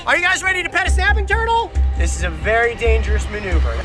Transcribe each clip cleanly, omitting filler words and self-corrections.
Are you guys ready to pet a snapping turtle? This is a very dangerous maneuver.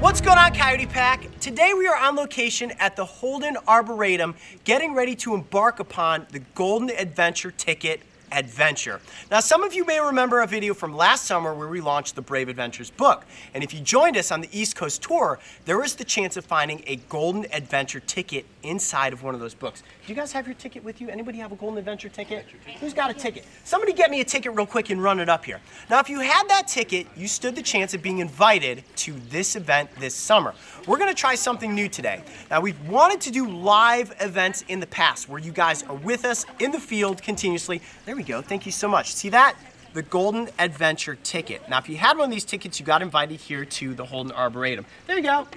What's going on, Coyote Pack? Today we are on location at the Holden Arboretum, getting ready to embark upon the Golden Adventure Ticket adventure. Now, some of you may remember a video from last summer where we launched the Brave Adventures book. And if you joined us on the East Coast tour, there was the chance of finding a Golden Adventure ticket inside of one of those books. Do you guys have your ticket with you? Anybody have a Golden Adventure ticket? Who's got a ticket? Somebody get me a ticket real quick and run it up here. Now, if you had that ticket, you stood the chance of being invited to this event this summer. We're gonna try something new today. Now, we've wanted to do live events in the past where you guys are with us in the field continuously. There we go, thank you so much. See that? The Golden Adventure ticket. Now, if you had one of these tickets, you got invited here to the Holden Arboretum. There you go.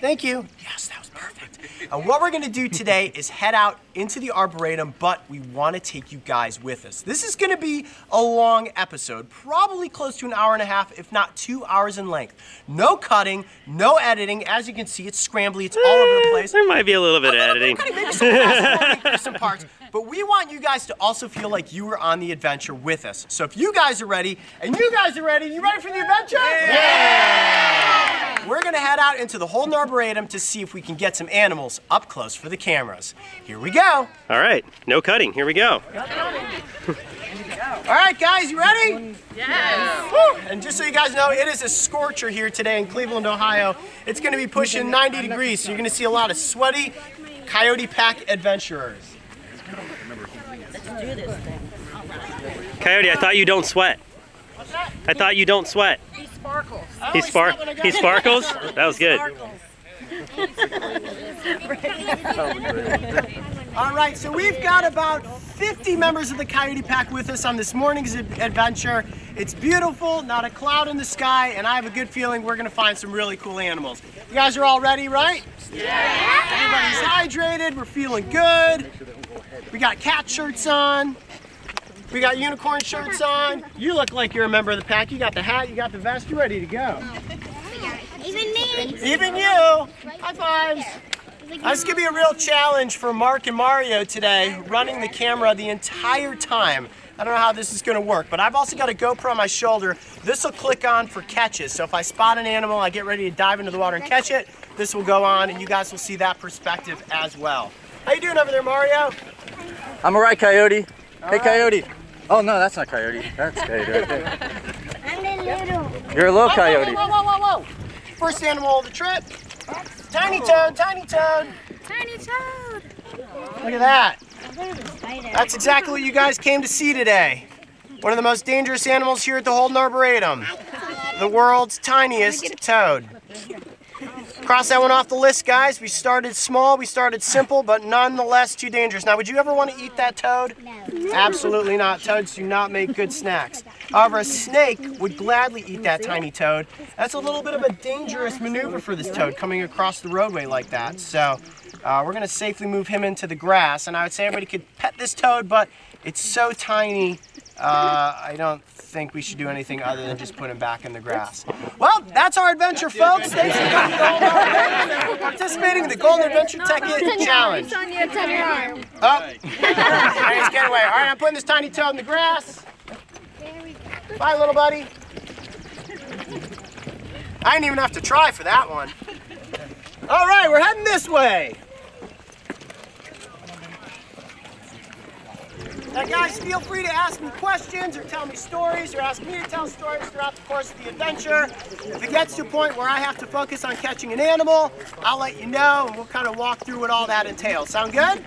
Thank you. Yes, that was perfect. What we're gonna do today is head out into the Arboretum, but we wanna take you guys with us. This is gonna be a long episode, probably close to an hour and a half, if not 2 hours in length. No cutting, no editing. As you can see, it's scrambly, it's all over the place. There might be a little bit of editing. Maybe some fast some parts. But we want you guys to also feel like you were on the adventure with us. So if you guys are ready, and you guys are ready, you ready for the adventure? Yeah! We're gonna head out into the Holden Arboretum to see if we can get some animals up close for the cameras. Here we go. All right, no cutting, here we go. All right, guys, you ready? Yes. Woo. And just so you guys know, it is a scorcher here today in Cleveland, Ohio. It's gonna be pushing 90 degrees, so you're gonna see a lot of sweaty Coyote Pack adventurers. Let's do this thing. Coyote, I thought you don't sweat. What's that? I thought you don't sweat. He sparkles. Oh, He sparkles? That was good. All right, so we've got about 50 members of the Coyote Pack with us on this morning's adventure. It's beautiful, not a cloud in the sky, and I have a good feeling we're gonna find some really cool animals. You guys are all ready, right? Yeah! Everybody's hydrated, we're feeling good. We got cat shirts on. We got unicorn shirts on. You look like you're a member of the pack. You got the hat, you got the vest, you're ready to go. Even me. Even you. High fives. This is gonna be a real challenge for Mark and Mario today, running the camera the entire time. I don't know how this is gonna work, but I've also got a GoPro on my shoulder. This will click on for catches. So if I spot an animal, I get ready to dive into the water and catch it, this will go on and you guys will see that perspective as well. How you doing over there, Mario? I'm all right, Coyote. All hey, right. Coyote. Oh, no, that's not Coyote. That's Coyote right there. I'm the little. You're a little Coyote. Whoa, whoa, whoa, whoa, whoa. First animal of the trip. Tiny toad, tiny toad. Tiny toad. Look at that. That's exactly what you guys came to see today. One of the most dangerous animals here at the Holden Arboretum. The world's tiniest toad. Cross that one off the list, guys. We started small, we started simple, but nonetheless too dangerous. Now, would you ever want to eat that toad? No. Absolutely not. Toads do not make good snacks. However, a snake would gladly eat that tiny toad. That's a little bit of a dangerous maneuver for this toad coming across the roadway like that. So we're going to safely move him into the grass. And I would say everybody could pet this toad, but it's so tiny, I don't think we should do anything other than just put him back in the grass. Well, that's our adventure, folks. Thanks for coming to Golden Arboretum and for participating in the Golden Adventure Ticket Challenge. It's on your arm. Oh, nice getaway. All right, I'm putting this tiny toad in the grass. Bye, little buddy. I didn't even have to try for that one. All right, we're heading this way. Now, guys, feel free to ask me questions or tell me stories or ask me to tell stories throughout the course of the adventure. If it gets to a point where I have to focus on catching an animal, I'll let you know and we'll kind of walk through what all that entails. Sound good?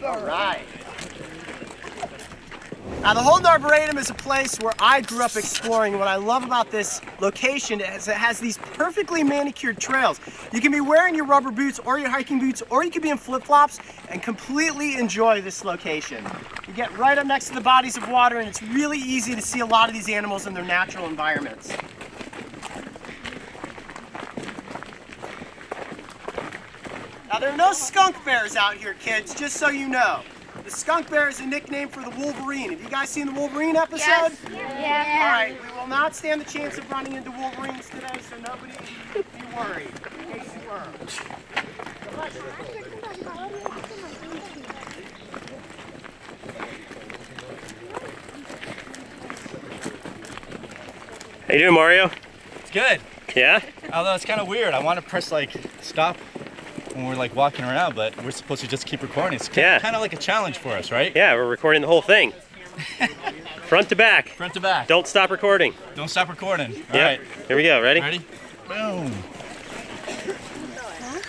All right. Now the Holden Arboretum is a place where I grew up exploring. What I love about this location is it has these perfectly manicured trails. You can be wearing your rubber boots or your hiking boots, or you can be in flip-flops and completely enjoy this location. You get right up next to the bodies of water, and it's really easy to see a lot of these animals in their natural environments. Now there are no skunk bears out here, kids, just so you know. The skunk bear is a nickname for the wolverine. Have you guys seen the Wolverine episode? Yes. Yeah. All right, we will not stand the chance of running into wolverines today, so nobody be worried, in case you were. How you doing, Mario? It's good. Yeah? Although it's kind of weird. I want to press like stop when we're like walking around, but we're supposed to just keep recording. It's kind of like a challenge for us, right? Yeah, we're recording the whole thing. Front to back. Front to back. Don't stop recording. Don't stop recording. All Yep. right. Here we go. Ready? Ready? Boom. All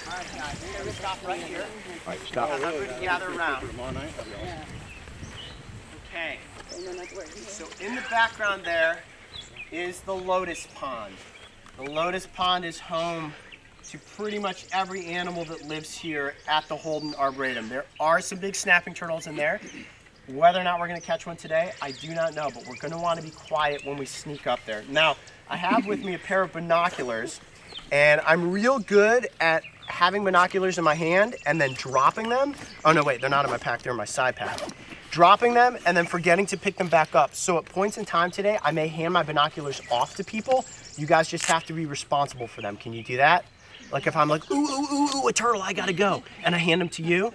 right, stop right here. All right, stop. Everybody gather around. Okay. So in the background there is the lotus pond. The lotus pond is home to pretty much every animal that lives here at the Holden Arboretum. There are some big snapping turtles in there. Whether or not we're going to catch one today, I do not know, but we're going to want to be quiet when we sneak up there. Now, I have with me a pair of binoculars, and I'm real good at having binoculars in my hand and then dropping them. Oh no, wait, they're not in my pack, they're in my side pack. Dropping them and then forgetting to pick them back up. So at points in time today, I may hand my binoculars off to people. You guys just have to be responsible for them. Can you do that? Like if I'm like, ooh, ooh, ooh, ooh, a turtle, I gotta go, and I hand them to you,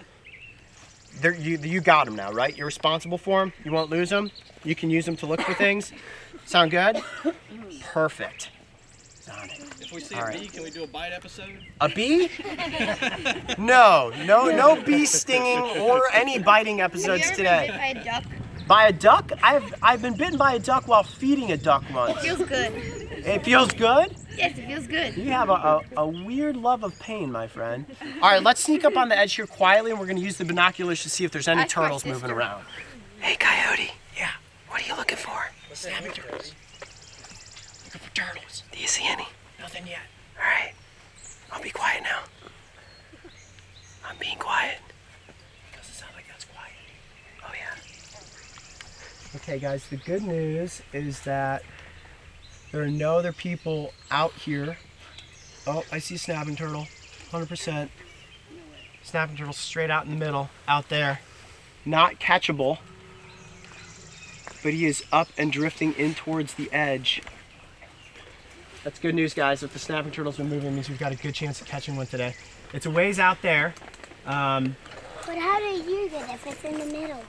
you got them now, right? You're responsible for them. You won't lose them. You can use them to look for things. Sound good? Perfect. On it. If we see a bee, can we do a bite episode? A bee? No bee stinging or any biting episodes today. By a duck. By a duck? I've been bitten by a duck while feeding a duck once. It feels good. It feels good? Yes, it feels good. You have a weird love of pain, my friend. All right, let's sneak up on the edge here quietly, and we're going to use the binoculars to see if there's any turtles moving around. Hey, Coyote. Yeah? What are you looking for? Snapping turtles. Looking for turtles. Do you see any? Nothing yet. All right. I'll be quiet now. I'm being quiet. Doesn't sound like that's quiet. Oh, yeah. Okay, guys, the good news is that there are no other people out here. Oh, I see a snapping turtle, 100%. Snapping turtle straight out in the middle, out there. Not catchable, but he is up and drifting in towards the edge. That's good news, guys. If the snapping turtles are moving, it means we've got a good chance of catching one today. It's a ways out there. But how do you use it if it's in the middle?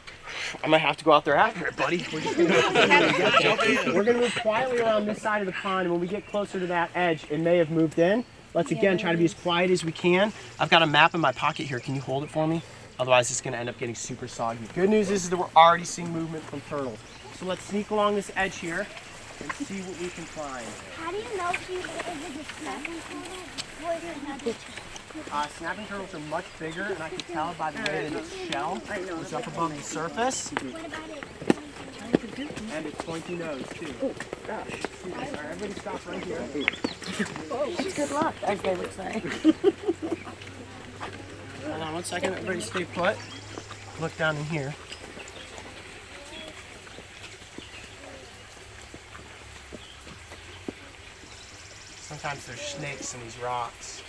I might have to go out there after it, buddy. We're gonna move quietly around this side of the pond, and when we get closer to that edge, it may have moved in. Let's again try to be as quiet as we can. I've got a map in my pocket here. Can you hold it for me? Otherwise, it's gonna end up getting super soggy. Good news is that we're already seeing movement from turtles. So let's sneak along this edge here and see what we can find. How do you know if you is it snapping turtle or is it another turtle? Snapping turtles are much bigger, and I can tell by the way that its shell is up above the surface. What about it? And its pointy nose, too. Oh, gosh. All right, everybody stop right here. Good luck, as they would say. Hold on one second, everybody stay put. Look down in here. Sometimes there's snakes in these rocks.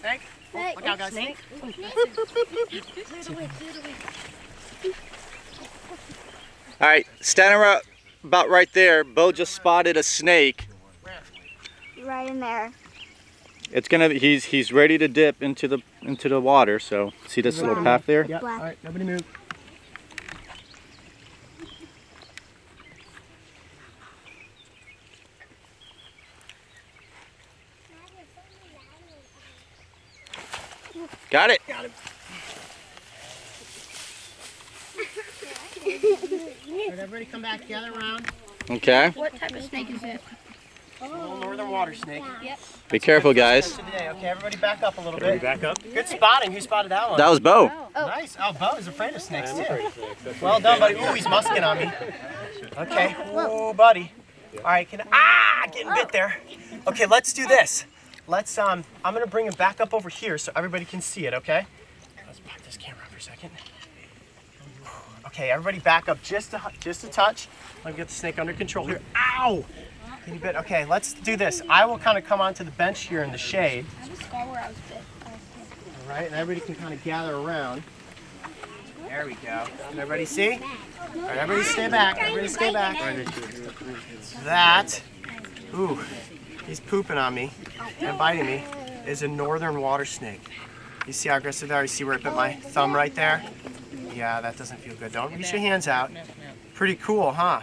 Snake? Oh, look out, guys. Snake? All right, standing about right there, Bo just spotted a snake. Right in there. It's gonna. He's ready to dip into the water. So see this little path there? Yep. All right, nobody move. Got it. Got him. All right, everybody come back, gather around. Okay. What type of snake is it? Little northern water snake. Yep. Be careful, guys. Today. Okay, everybody back up a little Everybody bit. back up. Good spotting. Who spotted that one? That was Bo. Nice. Oh, Bo is afraid of snakes too. Well done, buddy. Ooh, he's musking on me. Okay. Oh, buddy. All right. Getting bit there. Okay, let's do this. Let's. I'm gonna bring him back up over here so everybody can see it. Okay. Let's back this camera up for a second. Okay, everybody back up just a touch. Let me get the snake under control here. Ow! Getting bit. Okay, let's do this. I will kind of come onto the bench here in the shade. I have a scar where I was bit. All right, and everybody can kind of gather around. There we go. Can everybody see? All right, everybody stay back. Everybody stay back. That, ooh, he's pooping on me and biting me, is a northern water snake. You see how aggressive they are? You see where it bit my thumb right there? Yeah, that doesn't feel good. Don't reach your hands out. Pretty cool, huh?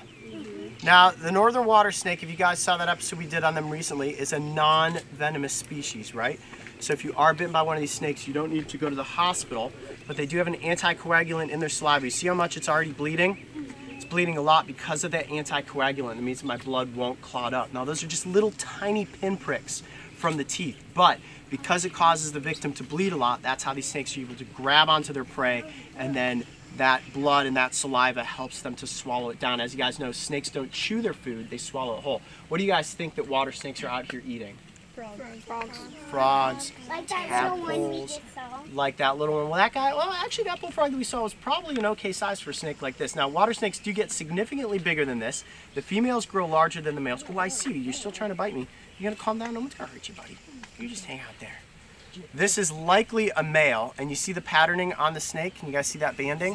Now, the northern water snake, if you guys saw that episode we did on them recently, is a non-venomous species, right? So if you are bitten by one of these snakes, you don't need to go to the hospital, but they do have an anticoagulant in their saliva. You see how much it's already bleeding? It's bleeding a lot because of that anticoagulant. It means my blood won't clot up. Now, those are just little tiny pinpricks from the teeth, but because it causes the victim to bleed a lot, that's how these snakes are able to grab onto their prey, and then that blood and that saliva helps them to swallow it down. As you guys know, snakes don't chew their food, they swallow it whole. What do you guys think that water snakes are out here eating? Frogs, Like that little one we tadpoles, just saw. like that little one. Well, that guy, well, actually that bullfrog that we saw was probably an okay size for a snake like this. Now, water snakes do get significantly bigger than this. The females grow larger than the males. Oh, I see you. You're still trying to bite me. You gonna calm down? No one's gonna hurt you, buddy. You just hang out there. This is likely a male, and you see the patterning on the snake? Can you guys see that banding?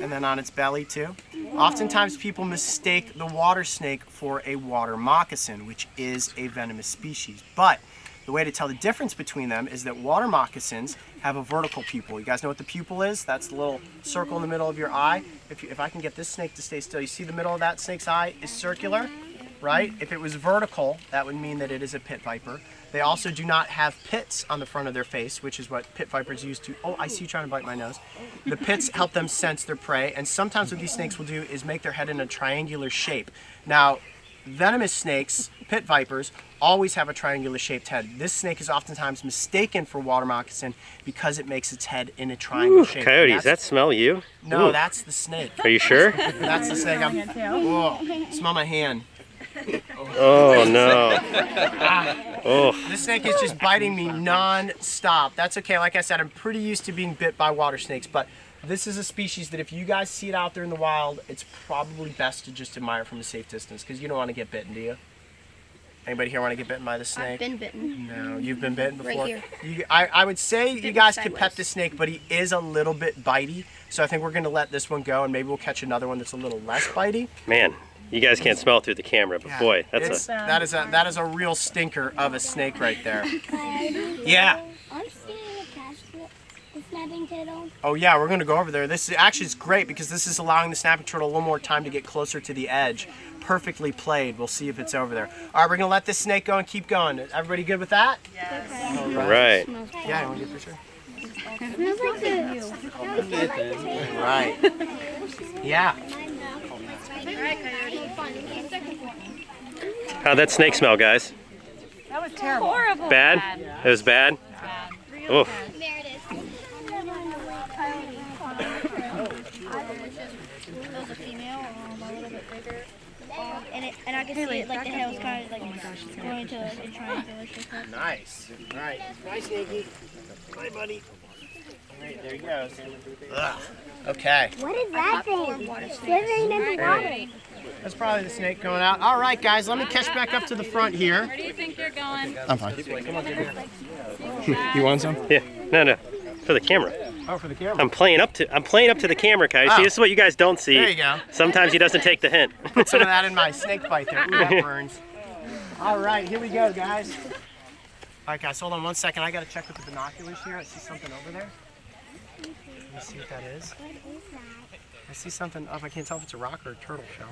And then on its belly too. Oftentimes people mistake the water snake for a water moccasin, which is a venomous species. But the way to tell the difference between them is that water moccasins have a vertical pupil. You guys know what the pupil is? That's the little circle in the middle of your eye. If I can get this snake to stay still, you see the middle of that snake's eye is circular, right? If it was vertical, that would mean that it is a pit viper. They also do not have pits on the front of their face, which is what pit vipers use to, oh, I see you trying to bite my nose. The pits help them sense their prey, and sometimes what these snakes will do is make their head in a triangular shape. Now, venomous snakes, pit vipers, always have a triangular shaped head. This snake is oftentimes mistaken for water moccasin because it makes its head in a triangle shape. Coyote, does that smell you? No, Ooh. that's the snake. Are you sure? That's the snake. Whoa, smell my hand. Oh no. Oh. This snake is just biting me non-stop. That's okay. Like I said, I'm pretty used to being bit by water snakes, but this is a species that if you guys see it out there in the wild, it's probably best to just admire from a safe distance because you don't want to get bitten, do you? Anybody here want to get bitten by the snake? I've been bitten. No, you've been bitten before? Right here. I would say you guys could pet the snake, but he is a little bit bitey, so I think we're going to let this one go and maybe we'll catch another one that's a little less bitey. Man, you guys can't smell it through the camera, but boy, that is a real stinker of a snake right there. Yeah. I'm seeing a catch the snapping turtle. Oh yeah, we're gonna go over there. This is actually it's great because this is allowing the snapping turtle a little more time to get closer to the edge. Perfectly played. We'll see if it's over there. All right, we're gonna let this snake go and keep going. Everybody good with that? Yes. All right. Yeah, you want to get for sure? It smells like the Right. Yeah. How'd that snake smell, guys? That was terrible. Horrible. Bad? It was bad? Oof. There it is. It was a female, a little bit bigger. And I can see it, like the hair was kind of like going to a triangular shape. Nice. All right. Bye, Snakey. Bye, buddy. All right, there he goes. Ugh. Okay. What is that thing? Swimming in the water. That's probably the snake going out. All right, guys, let me catch back up to the front here. Where do you think you're going? I'm fine. You want some? Yeah. No. For the camera. Oh, for the camera. I'm playing up to the camera, Coyote. See, this is what you guys don't see. There you go. Sometimes he doesn't take the hint. Put some of that in my snake bite there. Ooh, that burns. All right, here we go, guys. All right, guys, hold on 1 second. I got to check with the binoculars here. I see something over there. Let me see what that is. I see something up. I can't tell if it's a rock or a turtle shell.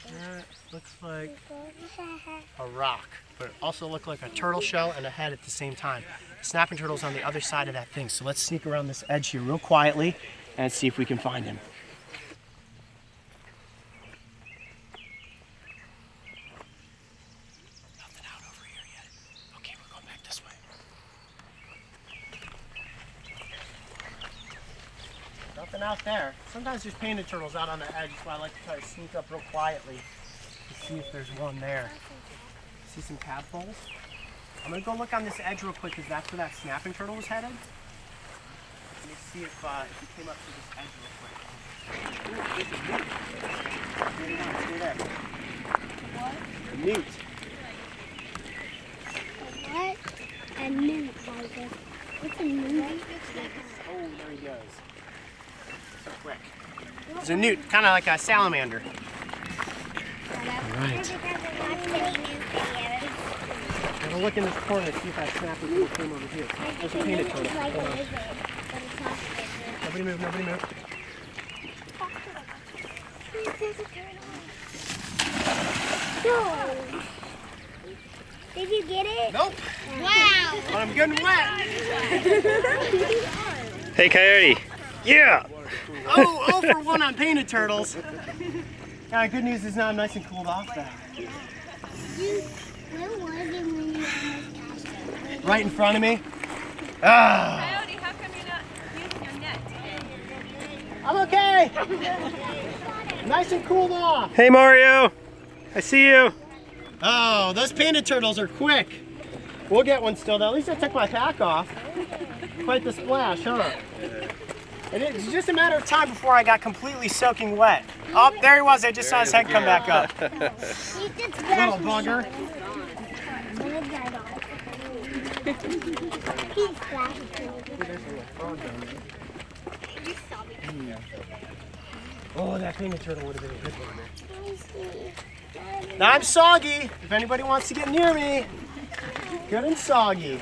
That looks like a rock, but it also looks like a turtle shell and a head at the same time. Snapping turtle's on the other side of that thing, so let's sneak around this edge here real quietly and see if we can find him. Nothing out over here yet. Okay, we're going back this way. Nothing out there. Sometimes there's painted turtles out on the edge, so I like to try to sneak up real quietly to see if there's one there. See some tadpoles? I'm gonna go look on this edge real quick because that's where that snapping turtle was headed. Let me see if he came up to this edge real quick. Ooh, there's a newt. Stay there. What? A newt. What? A newt, Michael. What's a newt? Oh, there he goes. So quick. There's a newt, kind of like a salamander. Alright. I'm gonna look in this corner to see if that snapping turtle came over here. There's a painted turtle. Hold on. Nobody move, nobody move. No. Did you get it? Nope. Wow. But I'm good and wet. Hey, Coyote. Yeah. Oh for 1 on painted turtles. Good news is now I'm nice and cooled off then. Where was it when you almost cast it? Right in front of me. Ah. Coyote, how come you're not using your net? I'm okay. Nice and cooled off. Hey, Mario. I see you. Oh, those painted turtles are quick. We'll get one still though. At least I took my pack off. Quite the splash, huh? And it's just a matter of time before I got completely soaking wet. Oh, there he was. I just saw his head come back up. Little bugger. Oh, that painted turtle would have been a good one there. Now I'm soggy. If anybody wants to get near me, good and soggy.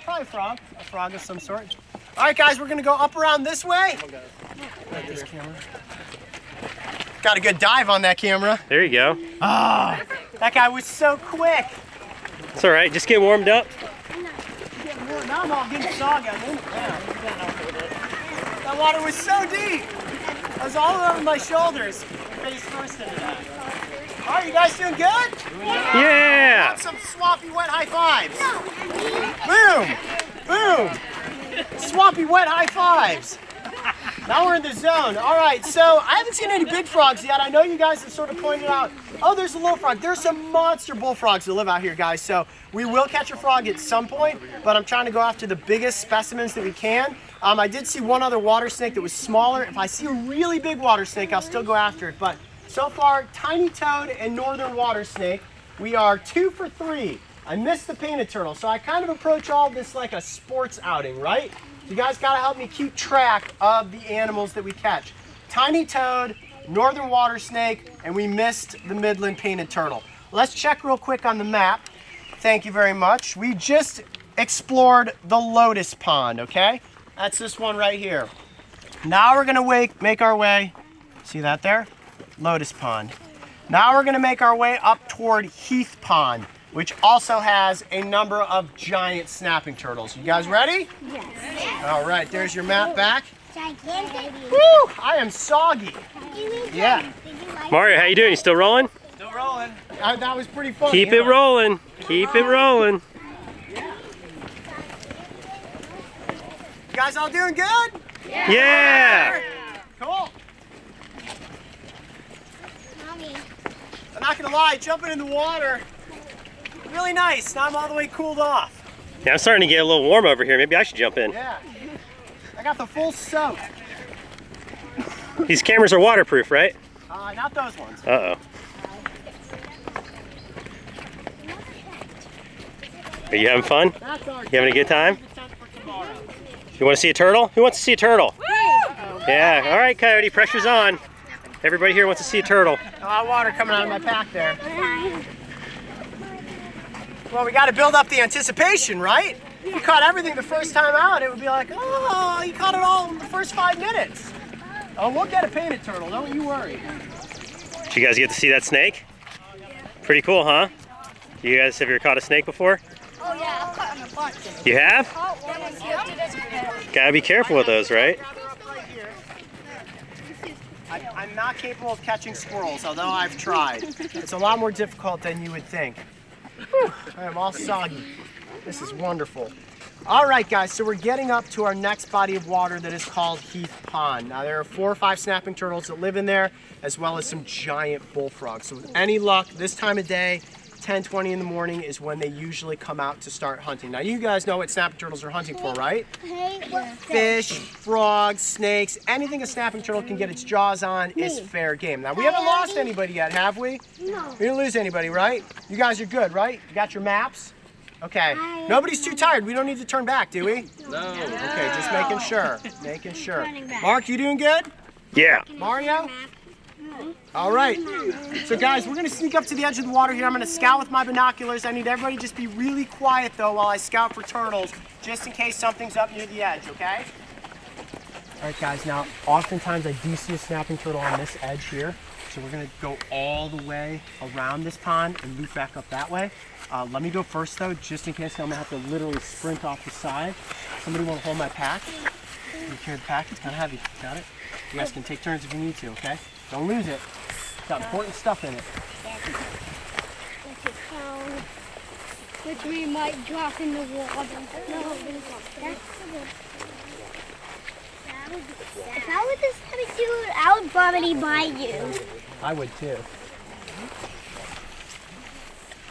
Probably a frog of some sort. All right, guys, we're gonna go up around this way. This camera. Got a good dive on that camera. There you go. Ah, that guy was so quick. It's all right. Just get warmed up. Now I'm all getting soggy. That water was so deep. I was all over my shoulders. Face first into that. All right, you guys doing good? Yeah. Want some swampy wet high fives? Boom! Boom! Swampy wet high fives. Now we're in the zone. All right, so I haven't seen any big frogs yet. I know you guys have sort of pointed out, oh, there's a little frog. There's some monster bullfrogs that live out here, guys. So we will catch a frog at some point, but I'm trying to go after the biggest specimens that we can. I did see one other water snake that was smaller. If I see a really big water snake, I'll still go after it. But so far, tiny toad and northern water snake. We are 2 for 3. I missed the painted turtle, so I kind of approach all this like a sports outing, right? You guys gotta help me keep track of the animals that we catch. Tiny toad, northern water snake, and we missed the Midland painted turtle. Let's check real quick on the map. Thank you very much. We just explored the lotus pond, okay? That's this one right here. Now we're gonna make our way, see that there? Lotus pond. Now we're gonna make our way up toward Heath Pond, which also has a number of giant snapping turtles. You guys ready? Yes. All right, there's your map back. Gigantic. Woo! I am soggy. Yeah. Mario, how you doing? You still rolling? Still rolling. That was pretty fun. Keep it rolling. Keep it rolling. You guys all doing good? Yeah. Cool. Mommy. I'm not gonna lie, jumping in the water, really nice. Now I'm all the way cooled off. Yeah, I'm starting to get a little warm over here. Maybe I should jump in. Yeah. I got the full soak. These cameras are waterproof, right? Not those ones. Uh-oh. Are you having fun? That's our You having a good time? for tomorrow. You want to see a turtle? Who wants to see a turtle? Yeah, all right, Coyote, pressure's on. Everybody here wants to see a turtle. A lot of water coming out of my pack there. Well, we got to build up the anticipation, right? If you caught everything the first time out, it would be like, oh, you caught it all in the first 5 minutes. Oh, we'll get a painted turtle, don't you worry. Did you guys get to see that snake? Pretty cool, huh? You guys, have you ever caught a snake before? Oh yeah, I've caught them a bunch. You have? Caught one and lifted as a pet. Gotta be careful with those, right? I'm not capable of catching squirrels, although I've tried. It's a lot more difficult than you would think. Whew, I'm all soggy. This is wonderful. All right, guys, so we're getting up to our next body of water that is called Heath Pond. Now, there are 4 or 5 snapping turtles that live in there, as well as some giant bullfrogs. So with any luck, this time of day, 10:20 in the morning is when they usually come out to start hunting. Now, you guys know what snapping turtles are hunting for, right? Fish, frogs, snakes, anything a snapping turtle can get its jaws on is fair game. Now, we haven't lost anybody yet, have we? No. We didn't lose anybody, right? You guys are good, right? You got your maps? Okay. Nobody's too tired. We don't need to turn back, do we? No. Okay, just making sure. Making sure. Mark, you doing good? Yeah. Mario? All right. So guys, we're gonna sneak up to the edge of the water here. I'm gonna scout with my binoculars. I need everybody to just be really quiet though while I scout for turtles, just in case something's up near the edge, okay? All right guys, now oftentimes I do see a snapping turtle on this edge here. So we're gonna go all the way around this pond and loop back up that way. Let me go first though, just in case I'm gonna have to literally sprint off the side. Somebody wanna hold my pack? You carry the pack, it's kinda heavy. Got it? You guys can take turns if you need to, okay? Don't lose it. It's got important stuff in it. Which we might drop in the water. If I was this heavy dude, I would probably bite you. I would too.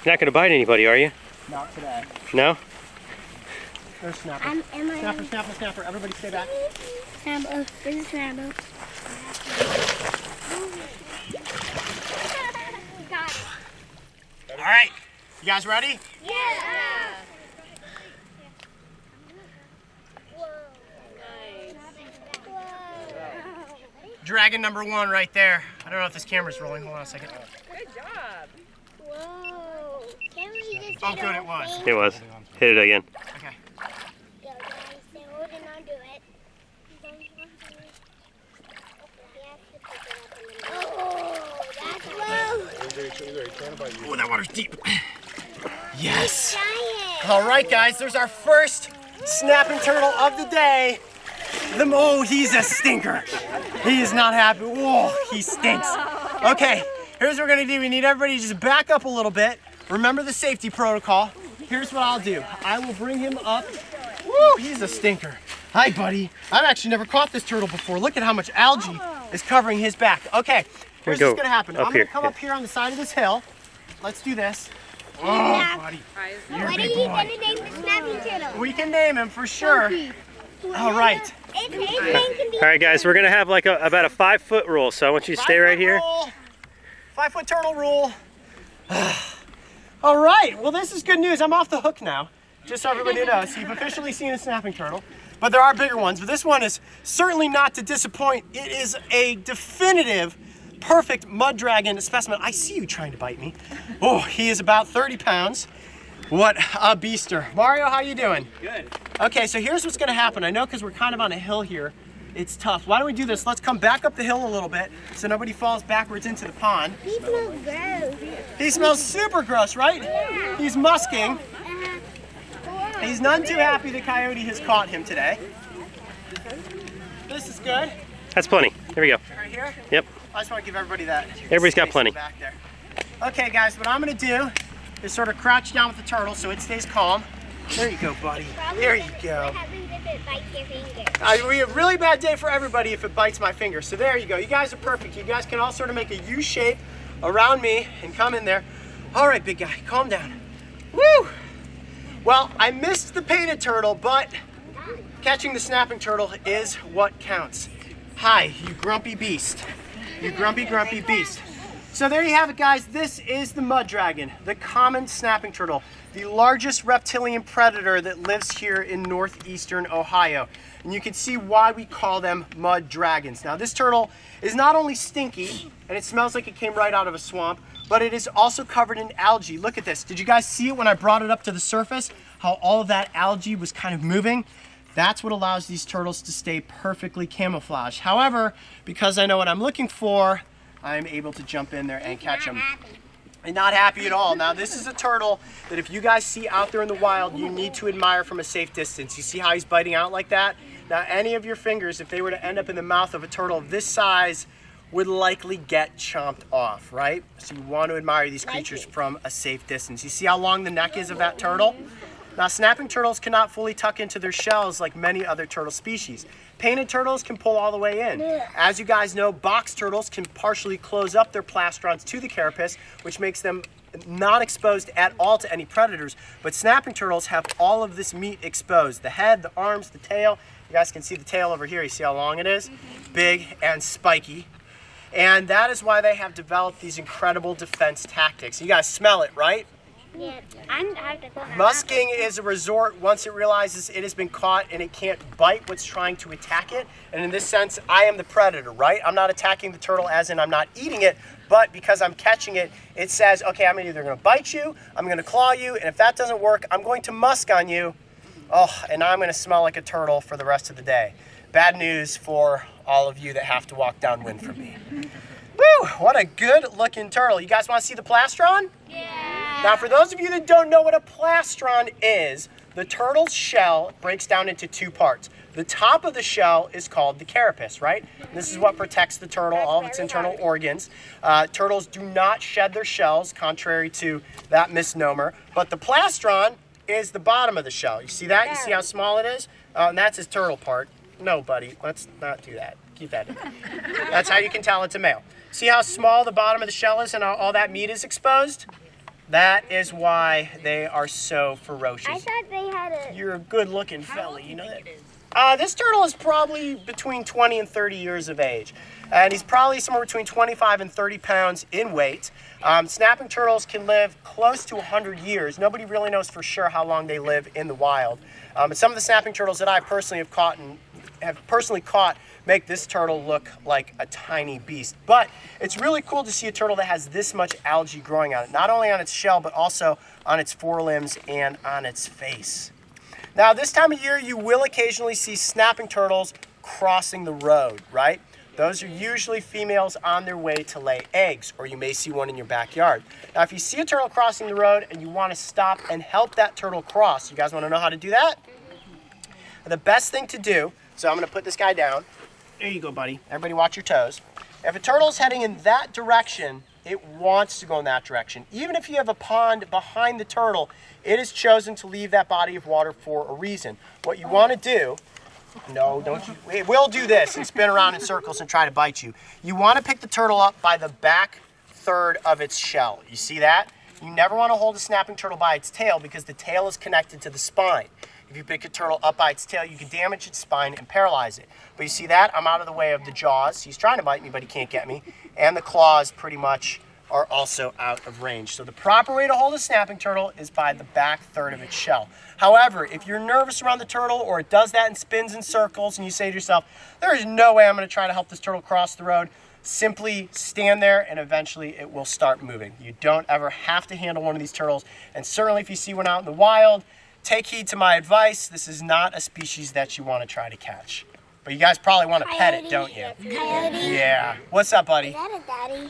You're not gonna bite anybody, are you? Not today. No? There's Snapper. Snapper, Snapper, Snapper. Everybody stay back. Snapper. Where's the Snapper? All right. You guys ready? Yeah. Dragon number 1 right there. I don't know if this camera's rolling. Hold on a second. Good job. Whoa. Can we just Oh, good, it was. It was. Hit it again. Okay. Go guys, stay holding on to it. Oh, that's low. Oh, that water's deep. Yes. All right, guys. There's our first snapping turtle of the day. Oh, he's a stinker. He is not happy. Oh, he stinks. Okay, here's what we're gonna do. We need everybody to just back up a little bit. Remember the safety protocol. Here's what I'll do. I will bring him up. Woo, he's a stinker. Hi, buddy. I've actually never caught this turtle before. Look at how much algae is covering his back. Okay, here's what's gonna happen. I'm gonna come up here on the side of this hill. Let's do this. Oh, buddy. What are you gonna name the snapping turtle? We can name him for sure. All right. His name can be. All right, guys, we're gonna have like about a 5-foot rule, so I want you to stay right here. 5-foot turtle rule. All right, well, this is good news. I'm off the hook now, just so everybody knows. You've officially seen a snapping turtle, but there are bigger ones, but this one is certainly not to disappoint. It is a definitive, perfect mud dragon specimen. I see you trying to bite me. Oh, he is about 30 pounds. What a beaster. Mario, how you doing? Good. Okay, so here's what's gonna happen. I know because we're kind of on a hill here, it's tough. Why don't we do this? Let's come back up the hill a little bit so nobody falls backwards into the pond. He smells gross. He smells super gross, right? Yeah. He's musking. He's none too happy that Coyote has caught him today. This is good. That's plenty. There we go. Right here? Yep. I just want to give everybody that. Everybody's got space plenty. Back there. Okay, guys, what I'm gonna do is sort of crouch down with the turtle so it stays calm. There you go, buddy. There you go. What happens if it bites your finger? We have a really bad day for everybody if it bites my finger. So there you go. You guys are perfect. You guys can all sort of make a U shape around me and come in there. All right, big guy, calm down. Woo! Well, I missed the painted turtle, but catching the snapping turtle is what counts. Hi, you grumpy beast. You grumpy, grumpy beast. So there you have it, guys. This is the mud dragon, the common snapping turtle, the largest reptilian predator that lives here in northeastern Ohio. And you can see why we call them mud dragons. Now, this turtle is not only stinky, and it smells like it came right out of a swamp, but it is also covered in algae. Look at this. Did you guys see it when I brought it up to the surface? How all of that algae was kind of moving? That's what allows these turtles to stay perfectly camouflaged. However, because I know what I'm looking for, I'm able to jump in there and catch them. And not happy at all. Now this is a turtle that if you guys see out there in the wild, you need to admire from a safe distance. You see how he's biting out like that? Now any of your fingers, if they were to end up in the mouth of a turtle of this size, would likely get chomped off, right? So you want to admire these creatures from a safe distance. You see how long the neck is of that turtle? Now snapping turtles cannot fully tuck into their shells like many other turtle species. Painted turtles can pull all the way in. As you guys know, box turtles can partially close up their plastrons to the carapace, which makes them not exposed at all to any predators. But snapping turtles have all of this meat exposed. The head, the arms, the tail. You guys can see the tail over here. You see how long it is? Big and spiky. And that is why they have developed these incredible defense tactics. You guys smell it, right? Yeah, I have to go. Musking is a resort once it realizes it has been caught and it can't bite what's trying to attack it. And in this sense, I am the predator, right? I'm not attacking the turtle as in I'm not eating it, but because I'm catching it, it says, okay, I'm either going to bite you, I'm going to claw you, and if that doesn't work, I'm going to musk on you. Oh, and I'm going to smell like a turtle for the rest of the day. Bad news for all of you that have to walk downwind from me. Woo, what a good looking turtle. You guys want to see the plastron? Yeah. Now for those of you that don't know what a plastron is, the turtle's shell breaks down into two parts. The top of the shell is called the carapace, right? And this is what protects the turtle, all of its internal organs. Turtles do not shed their shells, contrary to that misnomer. But the plastron is the bottom of the shell. You see that? You see how small it is? And that's his turtle part. No, buddy, let's not do that. Keep that in. That's how you can tell it's a male. See how small the bottom of the shell is and all that meat is exposed? That is why they are so ferocious. I thought they had a... You're a good-looking fella, you know that? This turtle is probably between 20 and 30 years of age. And he's probably somewhere between 25 and 30 pounds in weight. Snapping turtles can live close to 100 years. Nobody really knows for sure how long they live in the wild. But some of the snapping turtles that I personally have caught make this turtle look like a tiny beast. But it's really cool to see a turtle that has this much algae growing on it, not only on its shell, but also on its forelimbs and on its face. Now, this time of year, you will occasionally see snapping turtles crossing the road, right? Those are usually females on their way to lay eggs, or you may see one in your backyard. Now, if you see a turtle crossing the road and you want to stop and help that turtle cross, you guys want to know how to do that? The best thing to do, so I'm going to put this guy down. There you go, buddy. Everybody watch your toes. If a turtle is heading in that direction, it wants to go in that direction. Even if you have a pond behind the turtle, it has chosen to leave that body of water for a reason. What you want to do, no, don't you, it will do this and spin around in circles and try to bite you. You want to pick the turtle up by the back third of its shell. You see that? You never want to hold a snapping turtle by its tail because the tail is connected to the spine. If you pick a turtle up by its tail, you can damage its spine and paralyze it. But you see that? I'm out of the way of the jaws. He's trying to bite me, but he can't get me. And the claws pretty much are also out of range. So the proper way to hold a snapping turtle is by the back third of its shell. However, if you're nervous around the turtle or it does that and spins in circles and you say to yourself, there is no way I'm going to try to help this turtle cross the road, simply stand there and eventually it will start moving. You don't ever have to handle one of these turtles. And certainly if you see one out in the wild, take heed to my advice. This is not a species that you want to try to catch. But you guys probably want to pet it, don't you? Coyote. Yeah. What's up, buddy? Is that a daddy?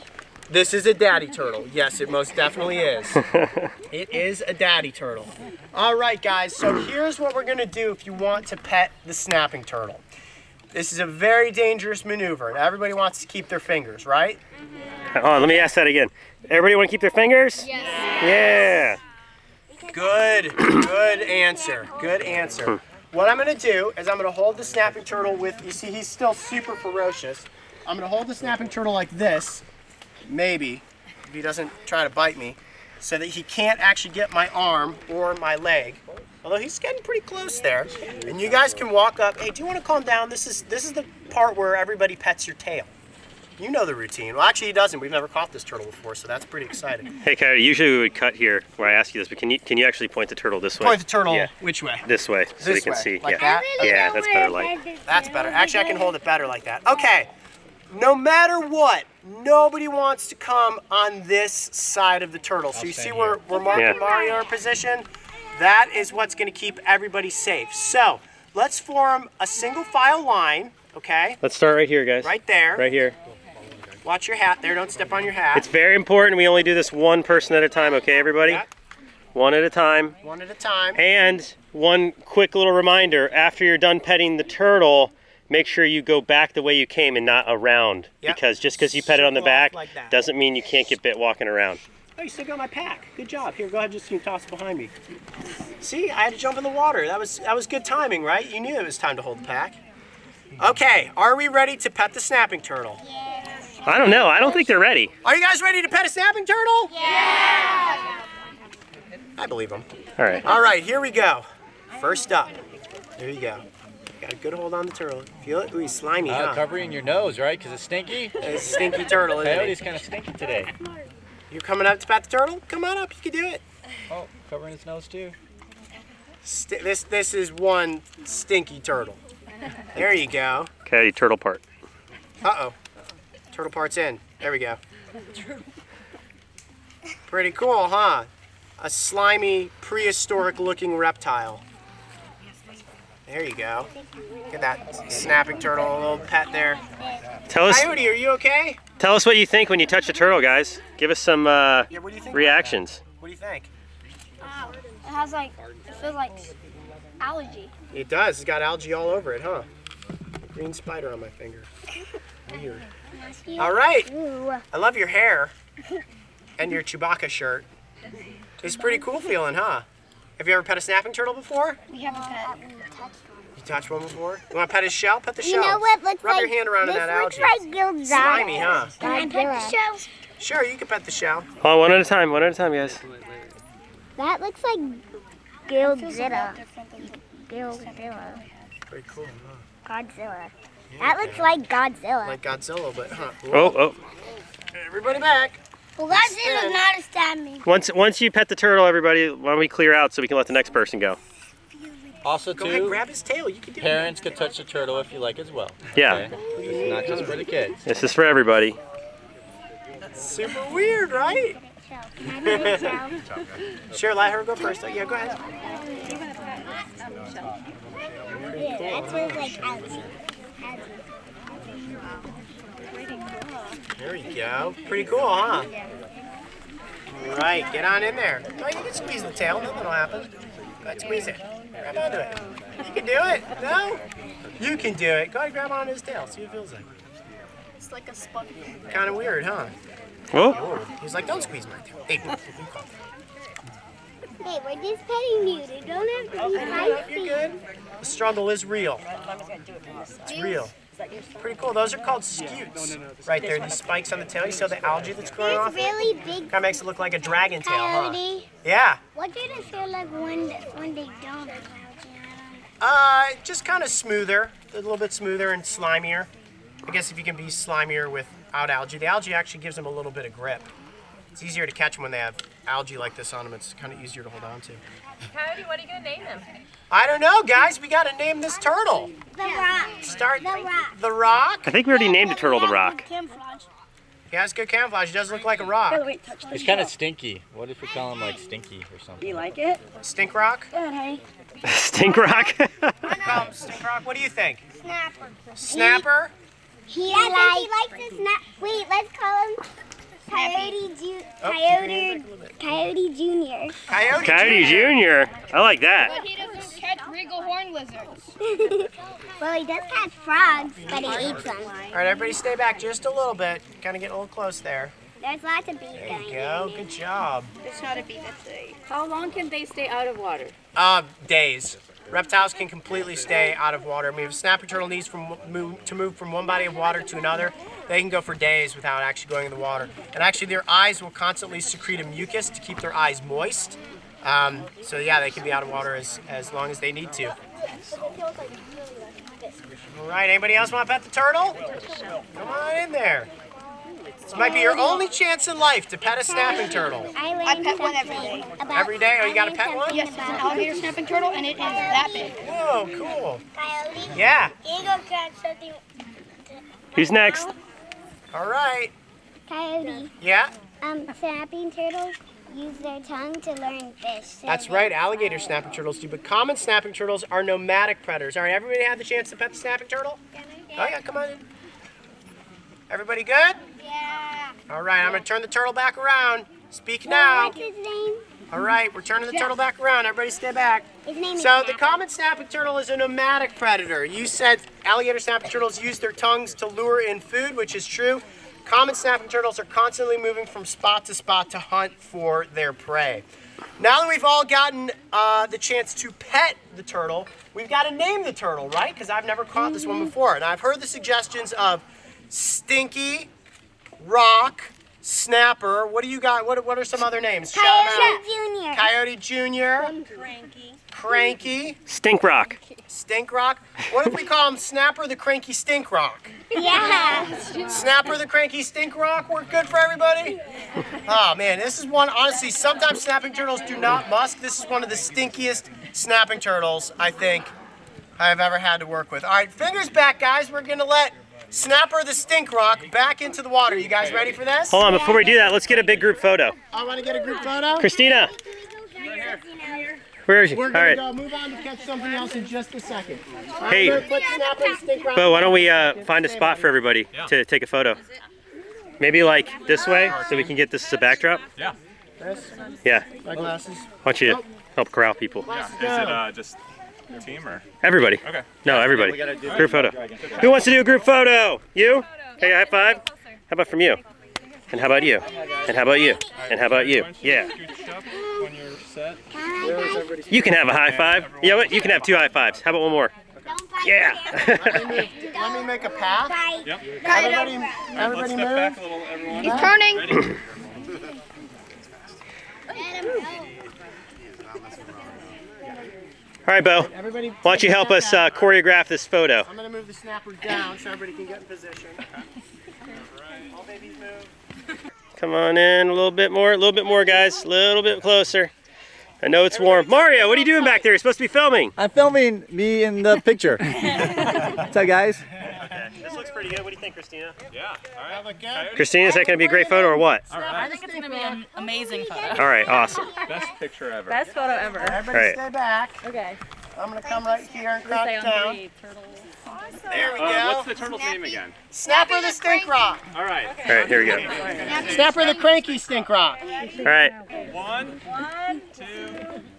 This is a daddy turtle. Yes, it most definitely is. It is a daddy turtle. All right, guys. So here's what we're going to do if you want to pet the snapping turtle. This is a very dangerous maneuver, and everybody wants to keep their fingers, right? Hold on, let me ask that again. Everybody want to keep their fingers? Yes. Yeah. Good, good answer, good answer. What I'm gonna do is I'm gonna hold the snapping turtle with, you see he's still super ferocious. I'm gonna hold the snapping turtle like this, maybe, if he doesn't try to bite me, so that he can't actually get my arm or my leg. Although he's getting pretty close there. And you guys can walk up, hey, do you wanna calm down? This is the part where everybody pets your tail. You know the routine. Well, actually he doesn't. We've never caught this turtle before, so that's pretty exciting. Hey, Coyote, usually we would cut here where I ask you this, but can you actually point the turtle this way? Point the turtle which way? This way, so This we can way, see. like yeah. that? Yeah, that's better light. That's better. Actually, I can hold it better like that. Okay, no matter what, nobody wants to come on this side of the turtle. So you see where Mark and Mario are positioned? That is what's going to keep everybody safe. So let's form a single file line, okay? Let's start right here, guys. Right there. Right here. Watch your hat there. Don't step on your hat. It's very important we only do this one person at a time, okay, everybody? Yeah. One at a time. One at a time. And one quick little reminder, after you're done petting the turtle, make sure you go back the way you came and not around. Yep. Because just because you pet it on the back like that. doesn't mean you can't get bit walking around. Oh, you still got my pack. Good job. Here, go ahead, just toss it behind me. See, I had to jump in the water. That was good timing, right? You knew it was time to hold the pack. Okay, are we ready to pet the snapping turtle? Yes. I don't know. I don't think they're ready. Are you guys ready to pet a snapping turtle? Yeah. I believe them. All right. All right, here we go. First up. There you go. Got a good hold on the turtle. Feel it? Ooh, he's slimy, huh? Covering your nose, right? Because it's stinky. It's a stinky turtle, isn't Coyote's it? kind of stinky today. You're coming up to pet the turtle? Come on up, you can do it. Oh, covering his nose too. This is one stinky turtle. There you go. Okay, turtle part. Uh-oh. Turtle part's in. There we go. Pretty cool, huh? A slimy, prehistoric-looking reptile. There you go. Look at that snapping turtle, a little pet there. Tell us, Coyote, are you okay? tell us what you think when you touch the turtle, guys. Give us some Yeah, what do you think? reactions. What do you think? It has like, it feels like algae. It does. It's got algae all over it, huh? Green spider on my finger. Weird. All right. I love your hair and your Chewbacca shirt. It's pretty cool feeling, huh? Have you ever pet a snapping turtle before? We haven't pet. You touched one before? You want to pet his shell? Pet the shell. You know what looks Rub like? your hand around in This that algae. looks like Godzilla. Slimy, huh? Can I pet the shell? Sure, you can pet the shell. Oh, one at a time, guys. That looks like Godzilla. Godzilla. Pretty cool, huh? Godzilla. That looks like Godzilla. Like Godzilla, but huh? Oh. Everybody back. Well, Godzilla's not a stabby. Once you pet the turtle, everybody, why don't we clear out so we can let the next person go? Also, Go ahead, too, grab his tail. You can do parents could touch the turtle if you like as well. Yeah. Okay? It's not just for the kids. This is for everybody. it. Super weird, right? Sure, let her go first. Yeah, go ahead. That smells like algae. There you go. Pretty cool, huh? All right, get on in there. Oh, you can squeeze the tail. Nothing will happen. Go ahead, squeeze it. Grab onto it. You can do it. No? You can do it. Go ahead, grab onto his tail. See what it feels like. It's like a sponge. Kind of weird, huh? Oh, He's like, don't squeeze my tail. Hey, Hey, we're just petting you. They don't have to be no, high you're good. The struggle is real. It's real. Pretty cool. Those are called scutes. Right there, these spikes on the tail. You see all the algae that's growing It's off? really big. Kind of makes it look like a dragon tail, huh? Coyote. Yeah. What did it feel like when they don't have algae? Just kind of smoother, a little bit smoother and slimier. I guess if you can be slimier without algae. The algae actually gives them a little bit of grip. It's easier to catch them when they have algae like this on them. It's kind of easier to hold on to. Coyote, what are you going to name them? I don't know, guys. We got to name this turtle. The rock. Start The rock. the rock. I think we already named the turtle the Rock. Camouflage. Yeah, it's good camoufage. It does look like a rock. Wait, touch the He's kind of stinky. What if we call him like Stinky or something? You like it? Stink rock. Good, honey. Stink Rock. Stink rock. What do you think? Snapper. Snapper. He likes to snap. Wait, let's call him Coyote Junior. Coyote Junior. I like that. He doesn't catch regal horn lizards. Well, he does catch frogs, but he eats them. All right, everybody stay back just a little bit. Kind of getting a little close there. There's lots of bees There going you go. Good job. It's not a bee, that's a... How long can they stay out of water? Days. Reptiles can completely stay out of water. I mean, if a snapping turtle needs to move from one body of water to another, they can go for days without actually going in the water. And actually, their eyes will constantly secrete a mucus to keep their eyes moist. So yeah, they can be out of water as long as they need to. All right, anybody else want to pet the turtle? Come on in there. This might be your only chance in life to pet a snapping turtle. I pet one every day. Every day? Oh, you got to pet one? Yes, it's an alligator snapping turtle, and it is that big. Whoa, cool. Coyote, Yeah. can you go catch something? Who's next? All right. Coyote, Yeah. snapping turtles use their tongue to learn fish. So That's they right, alligator fly. snapping turtles do, but common snapping turtles are nomadic predators. All right, everybody had the chance to pet the snapping turtle? Oh yeah, come on in. Everybody good? Yeah. All right, I'm gonna turn the turtle back around. Speak now. What's his name? All right, we're turning the turtle back around. Everybody stay back. His name is So the Snapper. common snapping turtle is a nomadic predator. You said alligator snapping turtles use their tongues to lure in food, which is true. Common snapping turtles are constantly moving from spot to spot to hunt for their prey. Now that we've all gotten the chance to pet the turtle, we've got to name the turtle, right? Because I've never caught this one before. And I've heard the suggestions of Stinky, Rock, Snapper. What do you got? What are some other names? Shout 'em out. Coyote Jr. Coyote Jr. Cranky. Stink Rock. Stink Rock. What if we call him Snapper the Cranky Stink Rock? Yeah. Snapper the Cranky Stink Rock work good for everybody? Oh man, this is one, honestly, sometimes snapping turtles do not musk. This is one of the stinkiest snapping turtles I think I've ever had to work with. All right, fingers back, guys. We're gonna let Snapper the Stink Rock back into the water. You guys ready for this? Hold on, before we do that, let's get a big group photo. I want to get a group photo. Christina, where is she? We're All gonna right. go move on to catch something else in just a second. All Hey. right, put Snapper the Stink Rock. Bo, why don't we find a spot for everybody to take a photo? Maybe like this way, so we can get this as a backdrop? Yeah. This, Yeah. my glasses. Why don't you help corral people? Glasses Is down. it just your team or? Everybody. Okay. No, everybody. Group photo. Who wants to do a group photo? You? Hey, high five. How about from you? And how about you? And how about you? And how about you? Yeah. When you're set. You can have a high five. You know what? You can have 2 high fives. How about one more? Yeah. Let me make a path. Yep. Everybody Let's step move. back a little, everyone. He's turning. Ready? All right, Bo. Everybody. Why don't you help us choreograph this photo? I'm gonna move the snapper down so everybody can get in position. All babies move. Come on in a little bit more, guys. A little bit closer. I know it's warm. Mario, what are you doing back there? You're supposed to be filming. I'm filming me in the picture. What's up, guys? Okay. This looks pretty good. What do you think, Christina? Yeah. All right. Look good. Christina, is that going to be a great photo or what? I think it's going to be an amazing photo. All right, awesome. Best picture ever. Best photo ever. Everybody Right. stay back. Okay. I'm gonna come right here and crouch Say on down. 3, turtles. There we go. What's the turtle's name again? Snapper the Stink Rock. All right. All right, here we go. Snapper the Cranky Stink Rock. All right. 1, 2,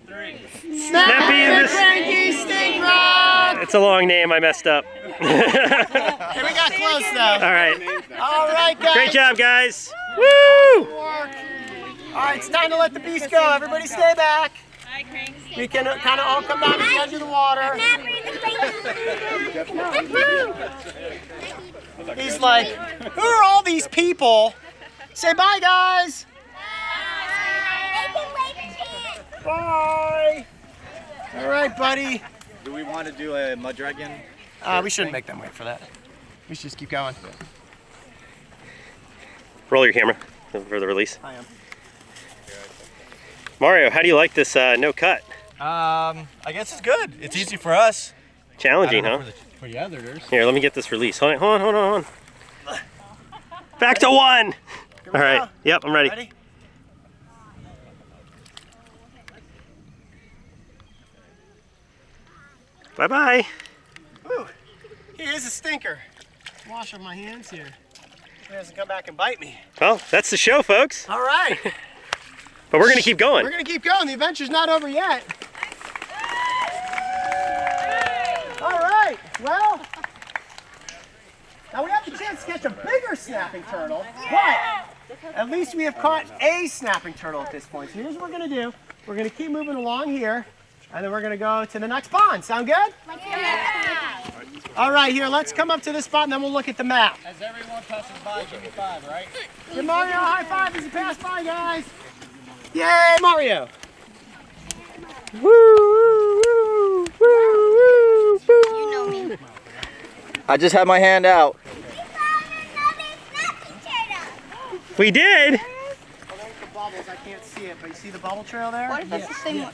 3. Snappy the the Cranky Stink Rock. It's a long name. I messed up. All Hey, we got close though. right. All right, guys. Great job, guys. Woo! All right, it's time to let the beast go. Everybody stay back. We can kind of all come down to the edge of the water. He's like, who are all these people? Say bye, guys. Bye. All right, buddy. Do we want to do a mud dragon? We shouldn't make them wait for that. We should just keep going. Roll your camera for the release. I am. Mario, how do you like this no cut? I guess it's good. It's easy for us. Challenging, huh? For the editors. Here, let me get this release. Hold on. Back to 1. All right. go. Yep, I'm ready. Ready? Bye-bye. Ooh, he is a stinker. Washing my hands here. He doesn't come back and bite me. Well, that's the show, folks. All right. But we're going to keep going. We're gonna keep going. The adventure's not over yet. All right. Well, now we have the chance to catch a bigger snapping turtle, but at least we have caught a snapping turtle at this point. So here's what we're gonna do. We're gonna keep moving along here, and then we're gonna go to the next pond. Sound good? All right, here, let's come up to this spot, and then we'll look at the map. As everyone passes by, give me 5, right? Give Mario a high five as he passed by, guys. Yay, Mario! Woo, woo, woo, woo, woo, woo. You know me. I just had my hand out. We did. Oh, there's the bubbles. I can't see it, but you see the bubble trail there? What if that's the same one?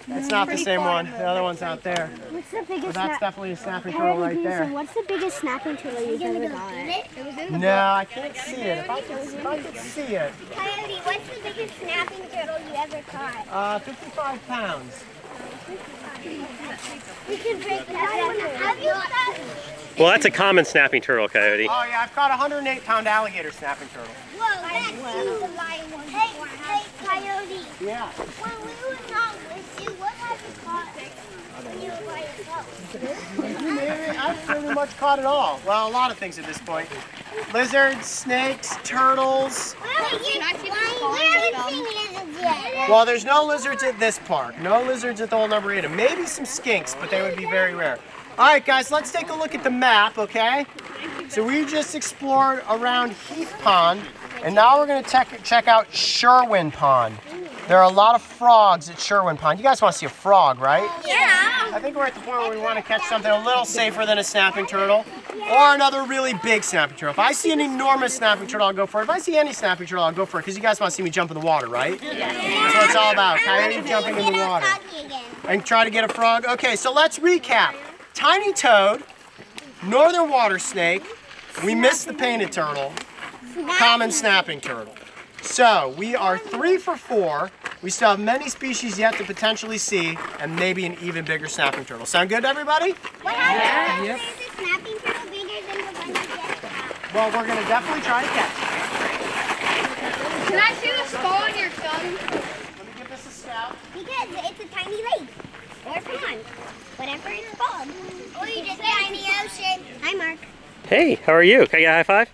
Well, It's not the same one. The other one's out there. What's the But biggest that's definitely a snapping turtle right there. What's the biggest snapping turtle you've ever got? No, I can't see it. If I could see it. Coyote, what's the biggest snapping turtle you ever caught? 55 pounds. We can break that. Have you got? Well, that's a common snapping turtle, Coyote. Oh yeah, I've caught a 108-pound alligator snapping turtle. Whoa, that's the lion one. Hey, Coyote. Yeah. When we were not with you, what have you caught when you were by yourself? I've pretty much caught it all. Well, a lot of things at this point. Lizards, snakes, turtles. We haven't seen lizards yet. Well, there's no lizards at this park. No lizards at the Holden Arboretum. Maybe some skinks, but they would be very rare. All right, guys, let's take a look at the map, okay? So we just explored around Heath Pond, and now we're going to check out Sherwin Pond. There are a lot of frogs at Sherwin Pond. You guys want to see a frog, right? Yeah. I think we're at the point where we want to catch something a little safer than a snapping turtle or another really big snapping turtle. If I see an enormous snapping turtle, I'll go for it. If I see any snapping turtle, I'll go for it because you guys want to see me jump in the water, right? Yeah. That's what it's all about, Coyote jumping in the water. And try to get a frog. Okay, so let's recap. Tiny toad, northern water snake, we missed the painted turtle, common snapping turtle. So we are 3 for 4. We still have many species yet to potentially see, and maybe an even bigger snapping turtle. Sound good to everybody? What happens if there's a snapping turtle bigger than the one you get? Well, we're going to definitely try to catch it. Can I see the skull on your thumb? Let me give this a scout. Because it's a tiny lake. Or pond. Whatever it's called. Or you just tiny ocean. Hi, Mark. Hey, how are you? Can I get a high five?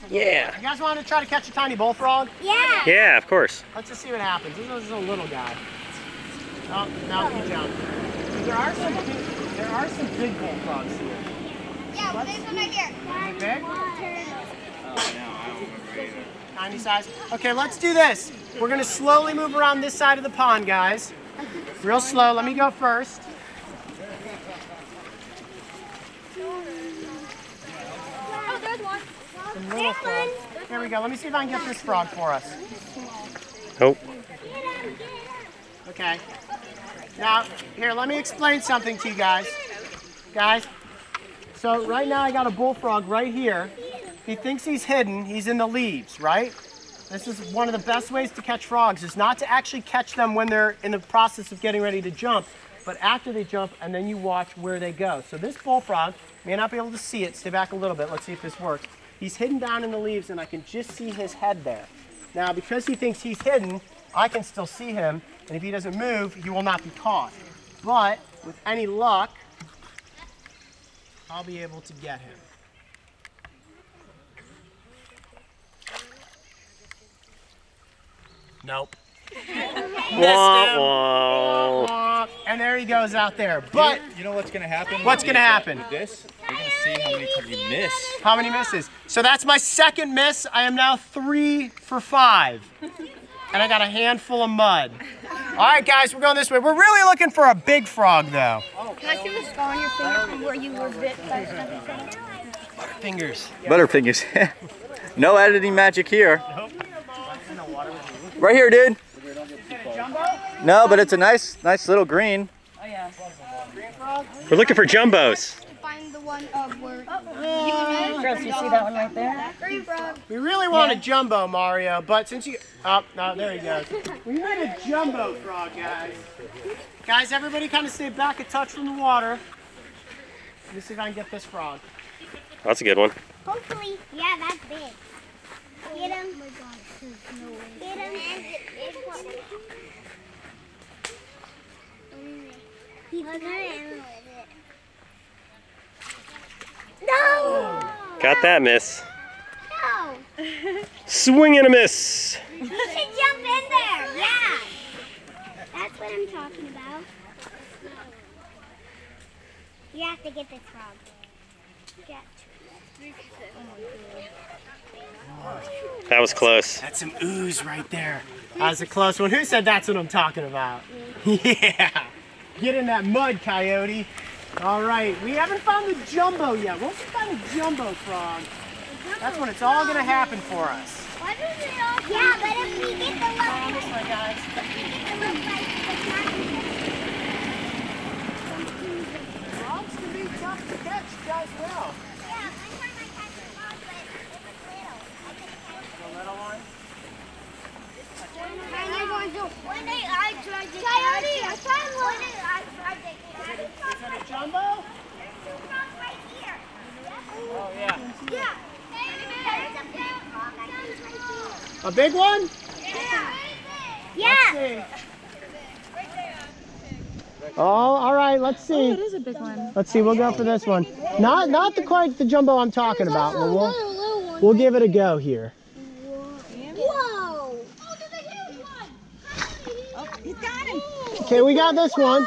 Yeah. You guys want to try to catch a tiny bullfrog? Yeah. Yeah, of course. Let's just see what happens. This is a little guy. Oh, now he jumped. There are some big bullfrogs here. Yeah, well, there's one right here. Big? Tiny size. Okay, let's do this. We're going to slowly move around this side of the pond, guys. Real slow. Let me go first. Oh, there's one. Some little frogs. Here we go. Let me see if I can get this frog for us. Oh. Okay. Now, here, let me explain something to you guys. Guys, so right now I got a bullfrog right here. He thinks he's hidden. He's in the leaves, right? This is one of the best ways to catch frogs, is not to actually catch them when they're in the process of getting ready to jump, but after they jump, and then you watch where they go. So this bullfrog, may not be able to see it. Stay back a little bit. Let's see if this works. He's hidden down in the leaves, and I can just see his head there. Now, because he thinks he's hidden, I can still see him, and if he doesn't move, he will not be caught. But with any luck, I'll be able to get him. Nope. Wah, wah. And there he goes out there. But you know what's going to happen? What's going to happen? With this, you're going to see how many times you miss. How many misses? So that's my second miss. I am now 3 for 5. And I got a handful of mud. All right, guys, we're going this way. We're really looking for a big frog, though. Can I see the scar on your finger from where you were bit by a snapping turtle? Fingers. Butterfingers. No editing magic here. Right here, dude. No, but it's a nice little green. Oh, yeah. We're looking for jumbos. Find the one where Girls, you see that one right there? green frog. We really want a jumbo, Mario, but since you... Oh, no, there he goes. We need a jumbo frog, guys. Guys, everybody kind of stay back a touch from the water. Let me see if I can get this frog. That's a good one. Hopefully, yeah, that's big. Get him. Oh my God, there's no way. Get him. He's gonna end with it. No! Got that, miss. No! Swing and a miss. You should jump in there, yeah! That's what I'm talking about. You have to get this frog. Get. That was close. That's some ooze right there. That was a close one. Who said that's what I'm talking about? Yeah. Get in that mud, Coyote. All right. We haven't found the jumbo yet. Once we find a jumbo frog, that's when it's all going to happen for us. Why does it all? Yeah, but if we get the look, This way, guys. Frogs can be tough to catch, you guys will. Yeah, one time I catch a frog, but it was little. I could catch The little one. one day I tried to Coyote, I found one A big one? Yeah. Oh, all right, let's see. It is a big one. Let's see, we'll go for this one. Not quite the jumbo I'm talking about, but we'll give it a go here. Whoa. He's got him. Okay, we got this one.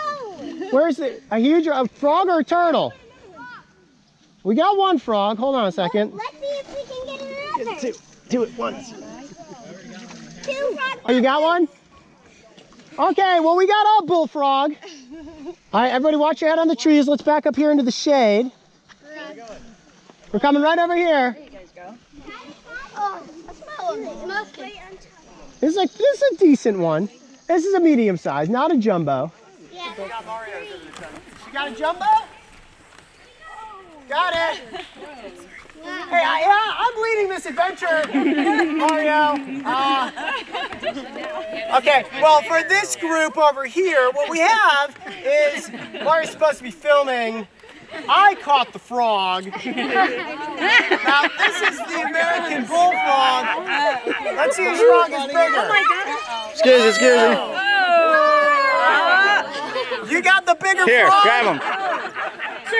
Where's it? A frog or a turtle? We got one frog. Hold on a second. Let's see if we can get another. Two at once. Two frogs. Oh, you got one? Okay, well, we got a bullfrog. All right, everybody watch your head on the trees. Let's back up here into the shade. We're coming right over here. Oh, I smell it. This is a decent one. This is a medium size, not a jumbo. Yeah. You got a jumbo? Got it. Hey, I'm leading this adventure, Mario. Okay, well, for this group over here, what we have is Mario's supposed to be filming. I caught the frog. Now, this is the American bullfrog. Let's see whose frog is bigger. Oh my God. Excuse me. You got the bigger Here, frog? grab him.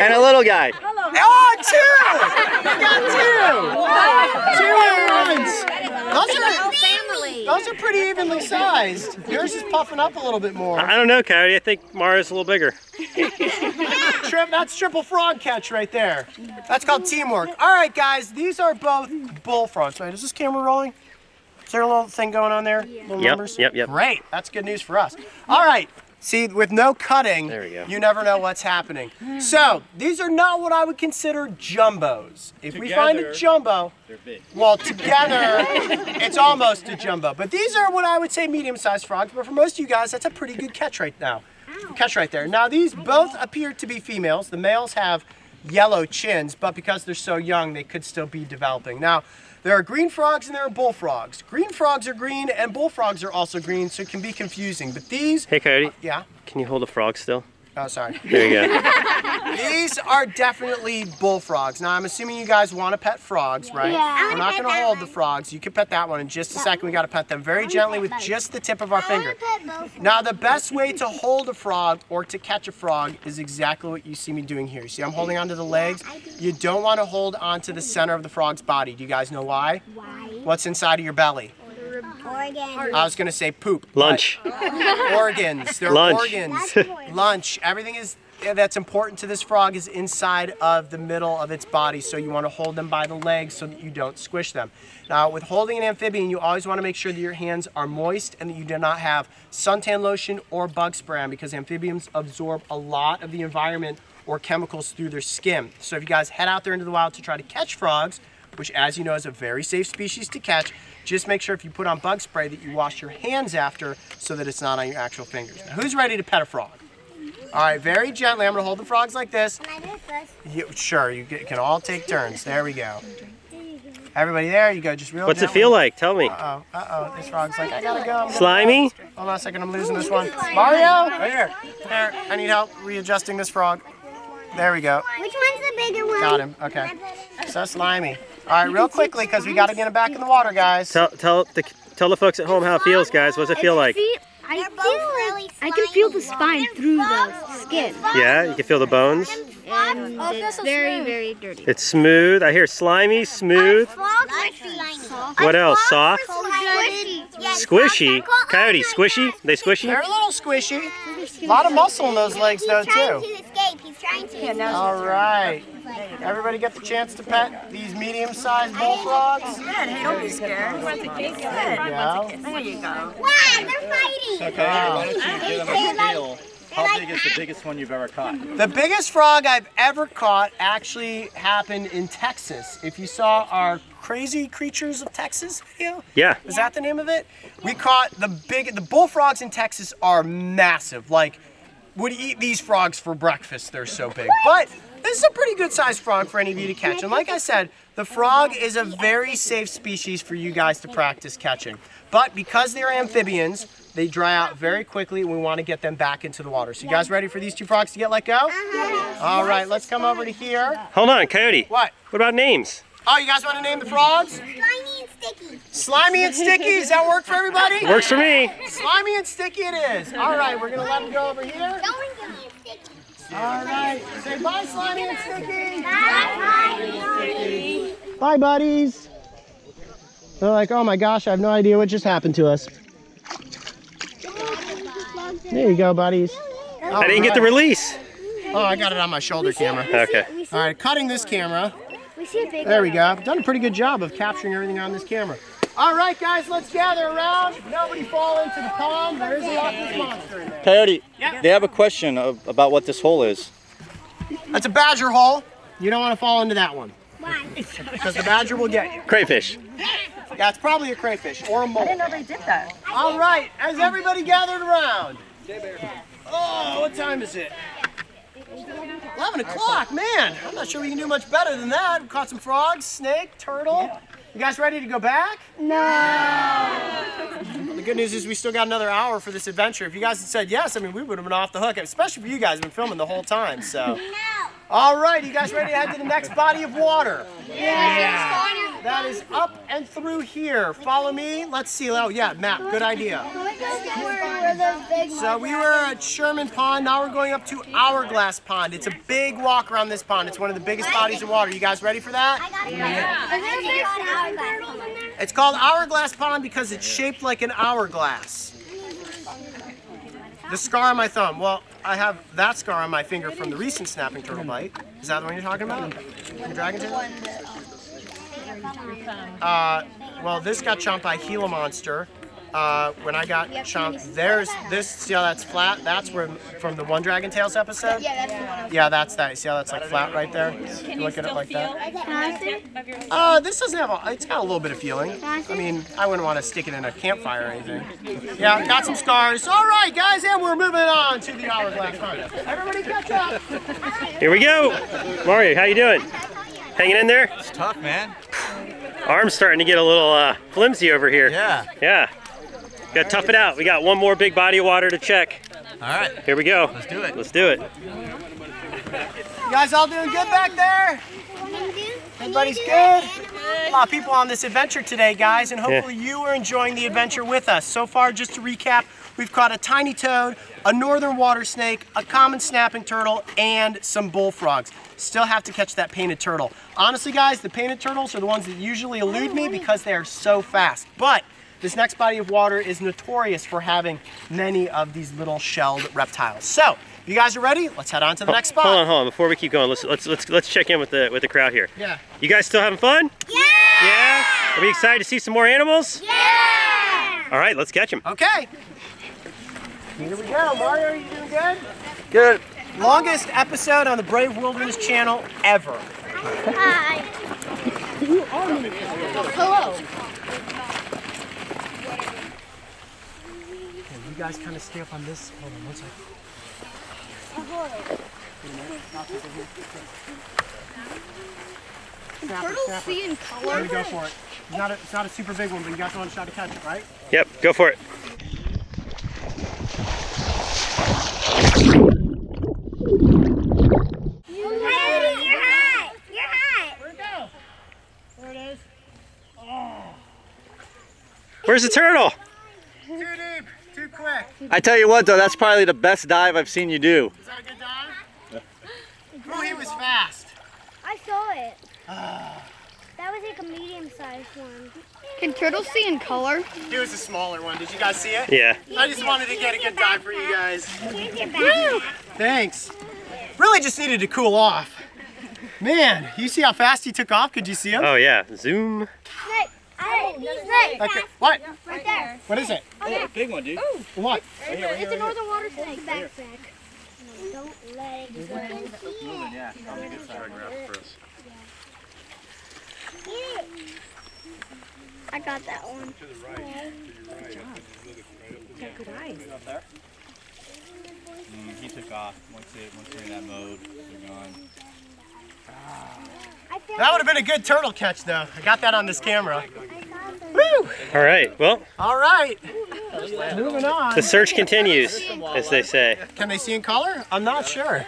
And a little guy. Oh, two! You got two! 2 ones. Those are pretty evenly sized. Yours is puffing up a little bit more. I don't know, Coyote. I think Mario's a little bigger. That's triple frog catch right there. That's called teamwork. All right, guys, these are both bullfrogs. Right, is this camera rolling? Is there a little thing going on there? Little numbers? Yep. Great. That's good news for us. All right. See, with no cutting, there we go. You never know what's happening. So, these are not what I would consider jumbos. If we find a jumbo, they're big. Well, together, it's almost a jumbo. But these are what I would say medium-sized frogs. But for most of you guys, that's a pretty good catch right now. Catch right there. Now, these both appear to be females. The males have yellow chins, but because they're so young, they could still be developing. Now, there are green frogs and there are bullfrogs. Green frogs are green and bullfrogs are also green, so it can be confusing. But these... Hey, Coyote. Yeah? Can you hold a frog still? Oh, sorry. There you go. These are definitely bullfrogs. Now, I'm assuming you guys want to pet frogs, right? Yeah. We're not going to hold the frogs. You can pet that one in just a second. We got to pet them very gently with just the tip of our finger. Now, the best way to hold a frog or to catch a frog is exactly what you see me doing here. See, I'm holding onto the legs. You don't want to hold onto the center of the frog's body. Do you guys know why? Why? What's inside of your belly? Organs. I was going to say poop. Lunch. Organs. They're Lunch. organs. Lunch. Everything that's important to this frog is inside of the middle of its body, so you want to hold them by the legs so that you don't squish them. Now, with holding an amphibian, you always want to make sure that your hands are moist and that you do not have suntan lotion or bug spray on, because amphibians absorb a lot of the environment or chemicals through their skin. So if you guys head out there into the wild to try to catch frogs, which, as you know, is a very safe species to catch, just make sure if you put on bug spray that you wash your hands after so that it's not on your actual fingers. Now, who's ready to pet a frog? All right, very gently. I'm going to hold the frogs like this. Can I do it first? Sure, you can all take turns. There we go. Everybody there, you go just real What's gently. it feel like? Tell me. Uh-oh. This frog's like, I got to go. Slimy? Hold on a second, I'm losing this one. Mario, right here. There, I need help readjusting this frog. There we go. Which one's the bigger one? Got him, okay. So slimy. All right, real quickly, because we got to get him back in the water, guys. Tell the folks at home how it feels, guys. What's it feel like? I can feel the spine through the skin. Yeah, you can feel the bones. And it's very, very dirty. It's smooth. I hear slimy, smooth. What else? Soft? Squishy? Coyote, squishy? They squishy? They're a little squishy. A lot of muscle in those legs, though, too. He's trying to. All right. Everybody get the chance to pet these medium-sized bullfrogs? Good. Hey, don't be scared. Good. Yeah. There you go. Wow, they're fighting. Okay, why don't you give them a feel? How big is the biggest one you've ever caught? The biggest frog I've ever caught actually happened in Texas. If you saw our Crazy Creatures of Texas video, Yeah. is that the name of it? We caught the bullfrogs in Texas are massive. Like, would eat these frogs for breakfast. They're so big. But this is a pretty good sized frog for any of you to catch. And like I said, the frog is a very safe species for you guys to practice catching. But because they're amphibians, they dry out very quickly, and we want to get them back into the water. So you guys ready for these two frogs to get let go? All right, let's come over to here. Hold on, Coyote. What? What about names? Oh, you guys want to name the frogs? Slimy and sticky. Slimy and Sticky, does that work for everybody? Works for me. Slimy and Sticky it is. All right, we're gonna let them go over here. Going to be sticky. All right, say bye, Slimy and Sticky. Bye. Bye, buddies. They're like, oh my gosh, I have no idea what just happened to us. There you go, buddies. I didn't get the release. Oh, I got it on my shoulder camera. Okay. All right, cutting this camera. We see a big There we go. I've done a pretty good job of capturing everything on this camera. All right, guys, let's gather around. Nobody fall into the pond. There is a lotless monster in there. Coyote, Yeah. they have a question about what this hole is. That's a badger hole. You don't want to fall into that one. Why? Because the badger will get you. Crayfish. Yeah, it's probably a crayfish or a mole. I didn't know they did that. All right, has everybody gathered around? Oh, what time is it? 11 o'clock, man. I'm not sure we can do much better than that. We caught some frogs, snake, turtle. You guys ready to go back? No. Well, the good news is we still got another hour for this adventure. If you guys had said yes, I mean, we would have been off the hook, especially for you guys who've been filming the whole time, so. All right, you guys ready to head to the next body of water? Yeah. That is up and through here. Follow me. Let's see. Oh, yeah, map. Good idea. So we were at Sherman Pond. Now we're going up to Hourglass Pond. It's a big walk around this pond. It's one of the biggest bodies of water. You guys ready for that? It's called Hourglass Pond because it's shaped like an hourglass. The scar on my thumb. Well, I have that scar on my finger from the recent snapping turtle bite. Is that the one you're talking about? The dragon tail? Well, this got chomped by a Gila monster. When I got chomped, there's this. See how that's flat? That's from the One Dragon Tales episode. Yeah, that's the one. Yeah, that's that. See how that's like flat right there? Can Look you at it still like feel that. the tip of your This doesn't have a. It's got a little bit of feeling. I mean, I wouldn't want to stick it in a campfire or anything. Yeah, got some scars. All right, guys, and we're moving on to the Hourglass Pond. Everybody catch up. Here we go. Mario, how you doing? Hanging in there? It's tough, man. Arm's starting to get a little flimsy over here. Yeah. Yeah. Gotta tough it out. We got one more big body of water to check. All right. Here we go. Let's do it. Let's do it. You guys all doing good back there? Everybody's good? A lot of people on this adventure today, guys, and hopefully you are enjoying the adventure with us. So far, just to recap, we've caught a tiny toad, a northern water snake, a common snapping turtle, and some bullfrogs. Still have to catch that painted turtle. Honestly, guys, the painted turtles are the ones that usually elude me because they are so fast. But this next body of water is notorious for having many of these little shelled reptiles. So, you guys are ready? Let's head on to the next spot. Hold on. Before we keep going, let's check in with the crowd here. Yeah. You guys still having fun? Yeah! Yeah? Are we excited to see some more animals? Yeah! All right, let's catch them. Okay. Here we go. Mario, are you doing good? Good. Longest episode on the Brave Wilderness channel ever. Hi. Hello. You guys kind of stay up on this. Hold on one second. Turtles see in color. Let me go for it. It's not a super big one, but you got one shot to catch it, right? Yep, go for it. You're hot. You're hot. Where'd it go? There it is. Oh. Where's the turtle? Too deep. Too quick. I tell you what, though, that's probably the best dive I've seen you do. Is that a good dive? Oh, he was fast. I saw it. That was like a medium-sized one. Can turtles see in color? He was a smaller one. Did you guys see it? Yeah. I just wanted to get a good dive for you guys. Here's your backpack. Thanks. Really just needed to cool off. Man, you see how fast he took off? Could you see him? Oh yeah, zoom. Snake. Snake. Okay. What? Right there. What is it? Oh, big one, dude. What? It's a northern water snake. Backpack. Don't let it go. Yeah, on the good side. I got that one. He took off. Once they're in that mode, they're gone. That would have been a good turtle catch, though. I got that on this camera. Woo! All right, well, All right. Moving on. the search continues, as they say. Can they see in color? I'm not sure.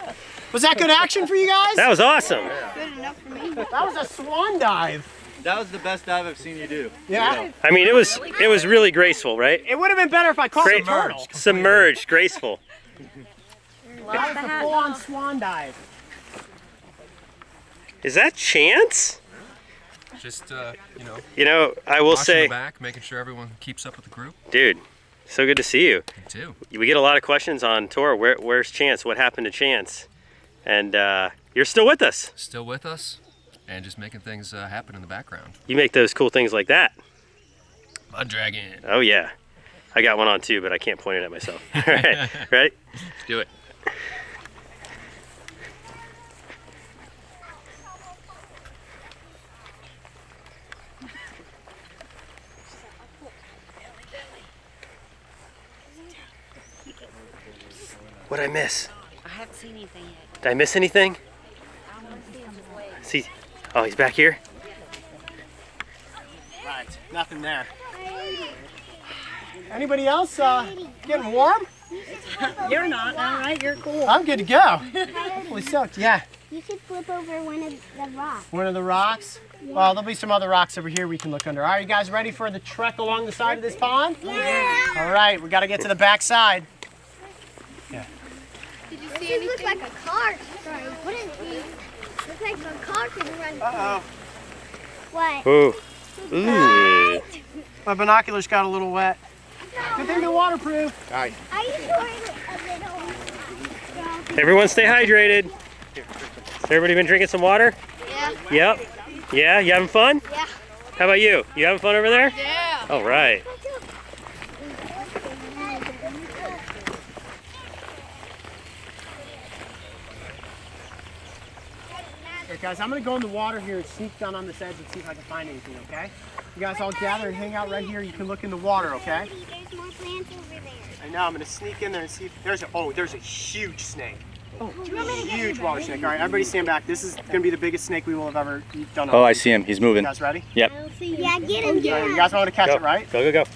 Was that good action for you guys? That was awesome. Good enough for me. That was a swan dive. That was the best dive I've seen you do. Yeah. I mean, it was really graceful, right? It would have been better if I caught a turtle. Submerged, graceful. That was a full-on swan dive. Is that Chance? Just, You know, I will say, the back, making sure everyone keeps up with the group. dude, so good to see you. Me too. We get a lot of questions on tour. Where's Chance? What happened to Chance? And you're still with us. Still with us, and just making things happen in the background. You make those cool things like that. Mud dragon. Oh yeah, I got one on too, but I can't point it at myself. All right, ready? Let's do it. What'd I miss? I haven't seen anything yet. Did I miss anything? See? Oh, he's back here? Right, nothing there. Anybody else getting warm? You're not, all right? You're cool. I'm good to go. Holy soaked, yeah. You should flip over one of the rocks. One of the rocks? Yeah. Well, there'll be some other rocks over here we can look under. All right, you guys ready for the trek along the side of this pond? Yeah. All right, we got to get to the back side. Yeah. Did you see anything? Looks like a car. Sorry. What is it? Looks like a car could run. Uh-oh. What? Ooh. Ooh. My binoculars got a little wet. Good thing they're waterproof. Are you sure a little? Everyone stay hydrated. Has everybody been drinking some water? Yeah. Yep. Yeah, you having fun? Yeah. How about you? You having fun over there? Yeah. All right. Okay, guys, I'm going to go in the water here and sneak down on this edge and see if I can find anything, okay? You guys all gather and hang out right here. You can look in the water, okay? There's more plants over there. I know, I'm going to sneak in there and see if there's a huge snake. Oh, huge water snake. All right, everybody stand back. This is going to be the biggest snake we will have ever done. Oh, I see him. He's moving. You guys ready? Yep. Yeah, get him, All right, you guys want to catch it, right? Go, go, go.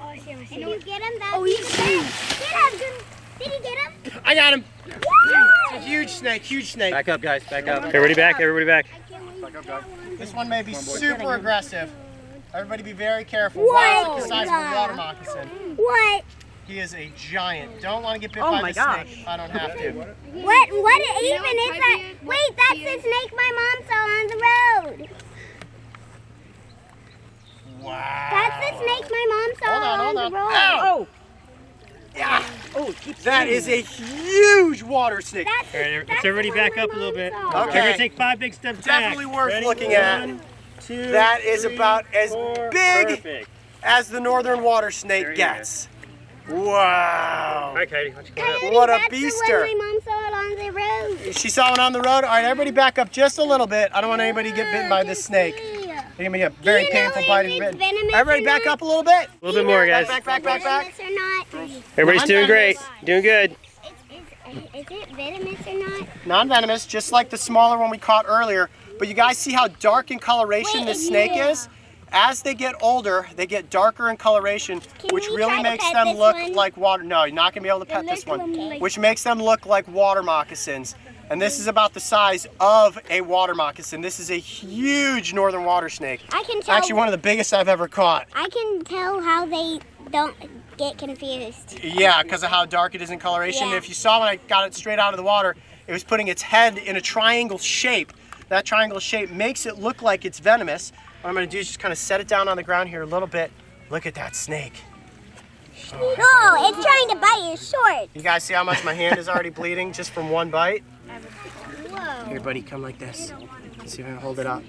Oh, I see him. Can you get him? Oh, he's huge. Get him. Did you get him? I got him. It's a huge snake, huge snake. Back up, guys. Back up. Everybody back, everybody back. This one may be super aggressive. Everybody be very careful. Whoa. Wow, it's the size of a water moccasin. What? He is a giant. Don't want to get bit by the snake if I don't have to. What even is that? Wait, that's the snake my mom saw on the road. Wow. That's the snake my mom saw on the road. Ow! Yeah. Oh, that is a huge water snake. All right, let's everybody back up a little bit. Okay. We're going to take 5 big steps back. Definitely worth Ready? looking at. 1, 2, That is 3, about as 4. big Perfect. as the northern water snake There you gets. Wow. All right, Coyote, why don't you come up? What a That's beaster. the one my mom saw it on the road. She saw it on the road. All right, everybody back up just a little bit. I don't want anybody to get bitten by this snake. It's going to be a very painful bite if you're bitten. Everybody back up a little bit. A little bit more, guys. Back, back, back, back. Venomous or not? Everybody's doing great. Doing good. Is it venomous or not? Non-venomous, just like the smaller one we caught earlier. But you guys see how dark in coloration this snake is? As they get older, they get darker in coloration, which we really try to makes pet them this look one? like water. No, you're not going to be able to pet this one. Which makes them look like water moccasins. And this is about the size of a water moccasin. This is a huge northern water snake. I can tell. Actually, one of the biggest I've ever caught. I can tell how they don't get confused. Yeah, because of how dark it is in coloration. Yeah. If you saw when I got it straight out of the water, it was putting its head in a triangle shape. That triangle shape makes it look like it's venomous. What I'm going to do is just kind of set it down on the ground here a little bit. Look at that snake. Oh, it's trying to bite your shorts. You guys see how much my hand is already bleeding just from one bite? Whoa. Here, buddy, come like this. Let's see if I can hold it up.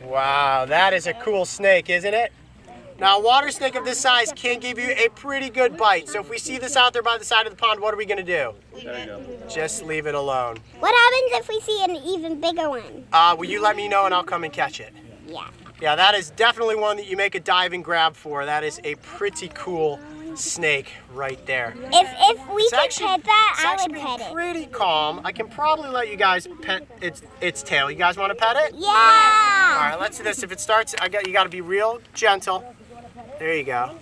Wow, that is a cool snake, isn't it? Now, a water snake of this size can give you a pretty good bite. So if we see this out there by the side of the pond, what are we going to do? Just leave it alone. What happens if we see an even bigger one? Will you let me know and I'll come and catch it? Yeah. Yeah, that is definitely one that you make a dive and grab for. That is a pretty cool snake right there. If we It's could actually- pet that, It's I actually would pet been it. pretty calm. I can probably let you guys pet its tail. You guys want to pet it? Yeah. All right, let's do this. If it starts, you got to be real gentle. There you go.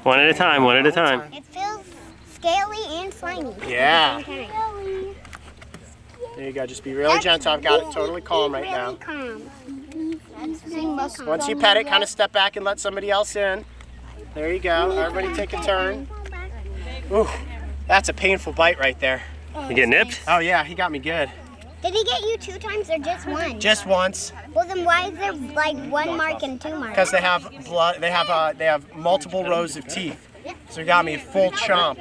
One at a time, one at a time. It feels scaly and slimy. Yeah. Okay. There you go. Just be really gentle. I've got it totally calm right now. Once you pet it, kind of step back and let somebody else in. There you go. Everybody take a turn. Ooh, that's a painful bite right there. You get nipped? Oh yeah, he got me good. Did he get you 2 times or just once? Just once. Well, then why is there like 1 mark and 2 marks? Because they have blood. They have multiple rows of teeth. So he got me a full chomp.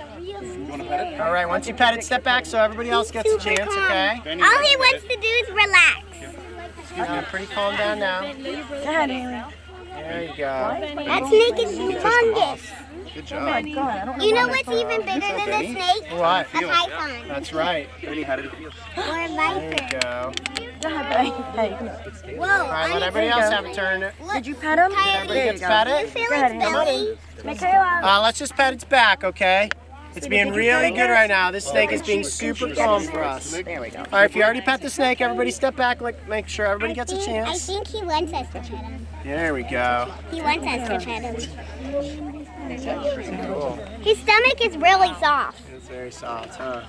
All right, once you pet it, step back so everybody else gets a chance, okay? All he wants to do is relax. Pretty calm down now. There you go. That snake is humongous. Good job. You know what's even bigger than a snake? What? A python. That's right. Or a viper. There you go. Whoa. All right, let everybody else have a turn. Did you pet him? Everybody gets pet it? Feel its belly. Let's just pet its back, okay? It's being really good right now. This snake is being super calm for us. There we go. All right, if you already pet the snake, everybody step back, make sure everybody gets a I chance. think he wants us to pet him. There we go. He wants us to pet him. Cool. His stomach is really soft. It's very soft, huh?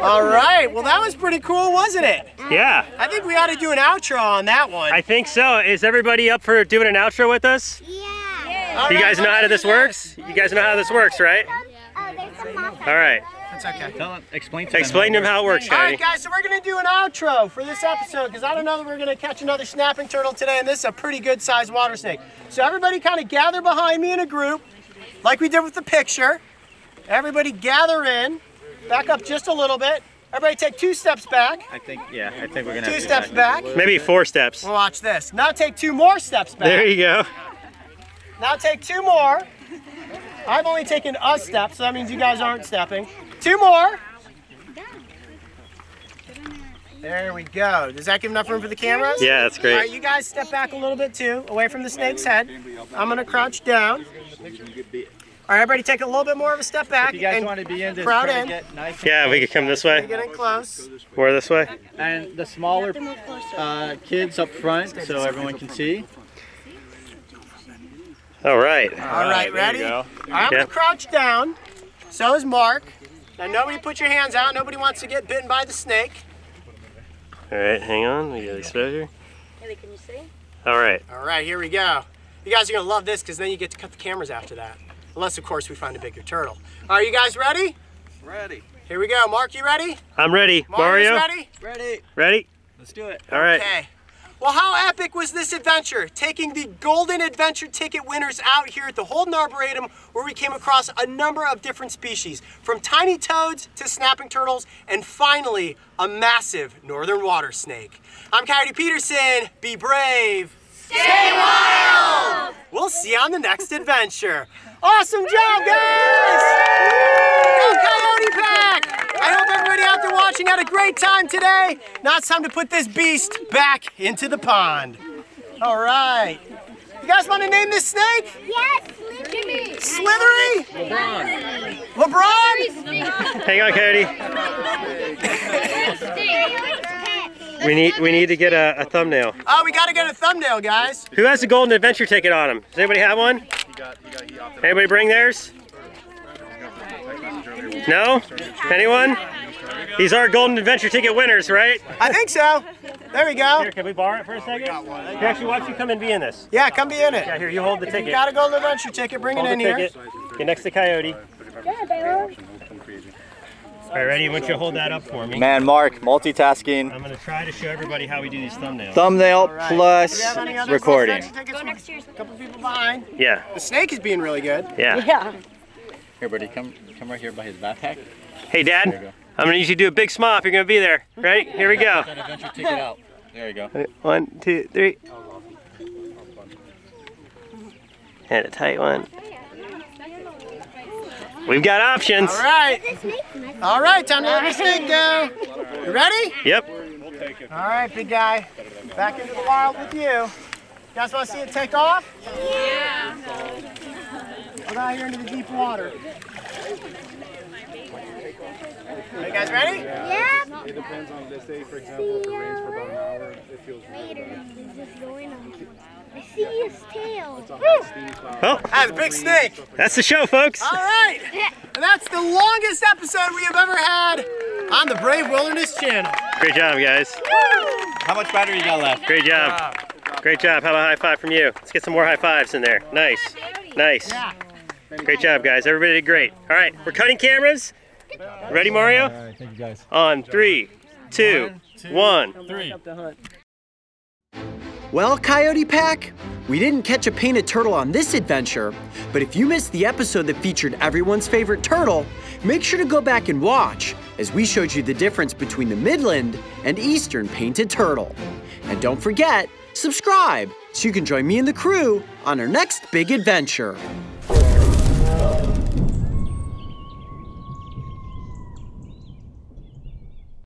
All right, well that was pretty cool, wasn't it? Yeah. I think we ought to do an outro on that one. I think so. Is everybody up for doing an outro with us? Yeah. You guys know how this works? You guys know how this works, right? Oh, there's some moss. All right. That's okay. Explain to them how it works, All right, Coyote. guys, so we're going to do an outro for this episode because I don't know that we're going to catch another snapping turtle today, and this is a pretty good-sized water snake. So everybody kind of gather behind me in a group, like we did with the picture. Everybody gather in, back up just a little bit. Everybody take 2 steps back. I think we're gonna have 2 to steps back. Maybe 4 steps. Well, watch this. Now take 2 more steps back. There you go. Now take 2 more. I've only taken a step, so that means you guys aren't stepping. 2 more. There we go. Does that give enough room for the cameras? Yeah, that's great. All right, you guys step back a little bit too, away from the snake's head. I'm gonna crouch down. All right, everybody take a little bit more of a step back. If you guys and want to be in this, crowd try to in. get nice. Yeah, we could come this way. Get in close. More this way. And the smaller kids up front, so everyone can see. All right. All right, ready? There you All right, I'm gonna crouch down. So is Mark. Now nobody put your hands out. Nobody wants to get bitten by the snake. All right, hang on. We got exposure. Can you see? All right. All right, here we go. You guys are gonna love this because then you get to cut the cameras after that. Unless, of course, we find a bigger turtle. Are you guys ready? Ready. Here we go. Mark, you ready? I'm ready. Mario's Mario? ready? Ready. Ready? Let's do it. All right. Okay. Well, how epic was this adventure? Taking the Golden Adventure Ticket winners out here at the Holden Arboretum, where we came across a number of different species, from tiny toads to snapping turtles, and finally, a massive northern water snake. I'm Coyote Peterson. Be brave. Stay wild! We'll see you on the next adventure. Awesome job, guys! Go Coyote Pack! I hope everybody out there watching had a great time today. Now it's time to put this beast back into the pond. All right. You guys want to name this snake? Yes, Slithery. Slithery? LeBron? Hang on, Coyote. We need to get a thumbnail. Oh, we got to get a thumbnail, guys. Who has the Golden Adventure ticket on him? Does anybody have one? Anybody bring theirs? No? Anyone? These are Golden Adventure ticket winners, right? I think so. There we go. Here, can we borrow it for a second? Here, actually, why don't you come and be in this? Yeah, come be in it. Yeah, here, you hold the If you ticket. got a Golden Adventure ticket, bring it Hold in the here. ticket. Get next to Coyote. All right, ready? Why don't you hold that up for me? Man, Mark, multitasking. I'm going to try to show everybody how we do these thumbnails. Thumbnail Right. plus Do we have any other recording. Golden Adventure tickets? A couple people behind. Yeah, The snake is being really good. yeah. Here, buddy, come right here by his backpack. Hey, Dad, There you go. I'm going to need you to do a big smile if you're going to be there. Ready? Here we go. That adventure ticket out. There you go. 1, 2, 3. And a tight one. We've got options. All right. All right, time to let the snake go. You ready? Yep. All right, big guy. Back into the wild with you. You guys want to see it take off? Yeah. We're out here into the deep water. Are you guys ready? Yeah. It depends on, let's say, for example, if it rains for about an hour, it feels really good. I see his tail. Oh, That's a big snake. that's the show, folks. All right. And that's the longest episode we have ever had on the Brave Wilderness channel. Great job, guys. How much battery you got left? Great job. Great job. How about a high five from you? Let's get some more high fives in there. Nice. Nice. Great job, guys. Everybody did great. All right, we're cutting cameras. Ready, Mario? All right, thank you, guys. On 3, 2, 1. 3. Well, Coyote Pack, we didn't catch a painted turtle on this adventure, but if you missed the episode that featured everyone's favorite turtle, make sure to go back and watch, as we showed you the difference between the Midland and Eastern painted turtle. And don't forget, subscribe so you can join me and the crew on our next big adventure.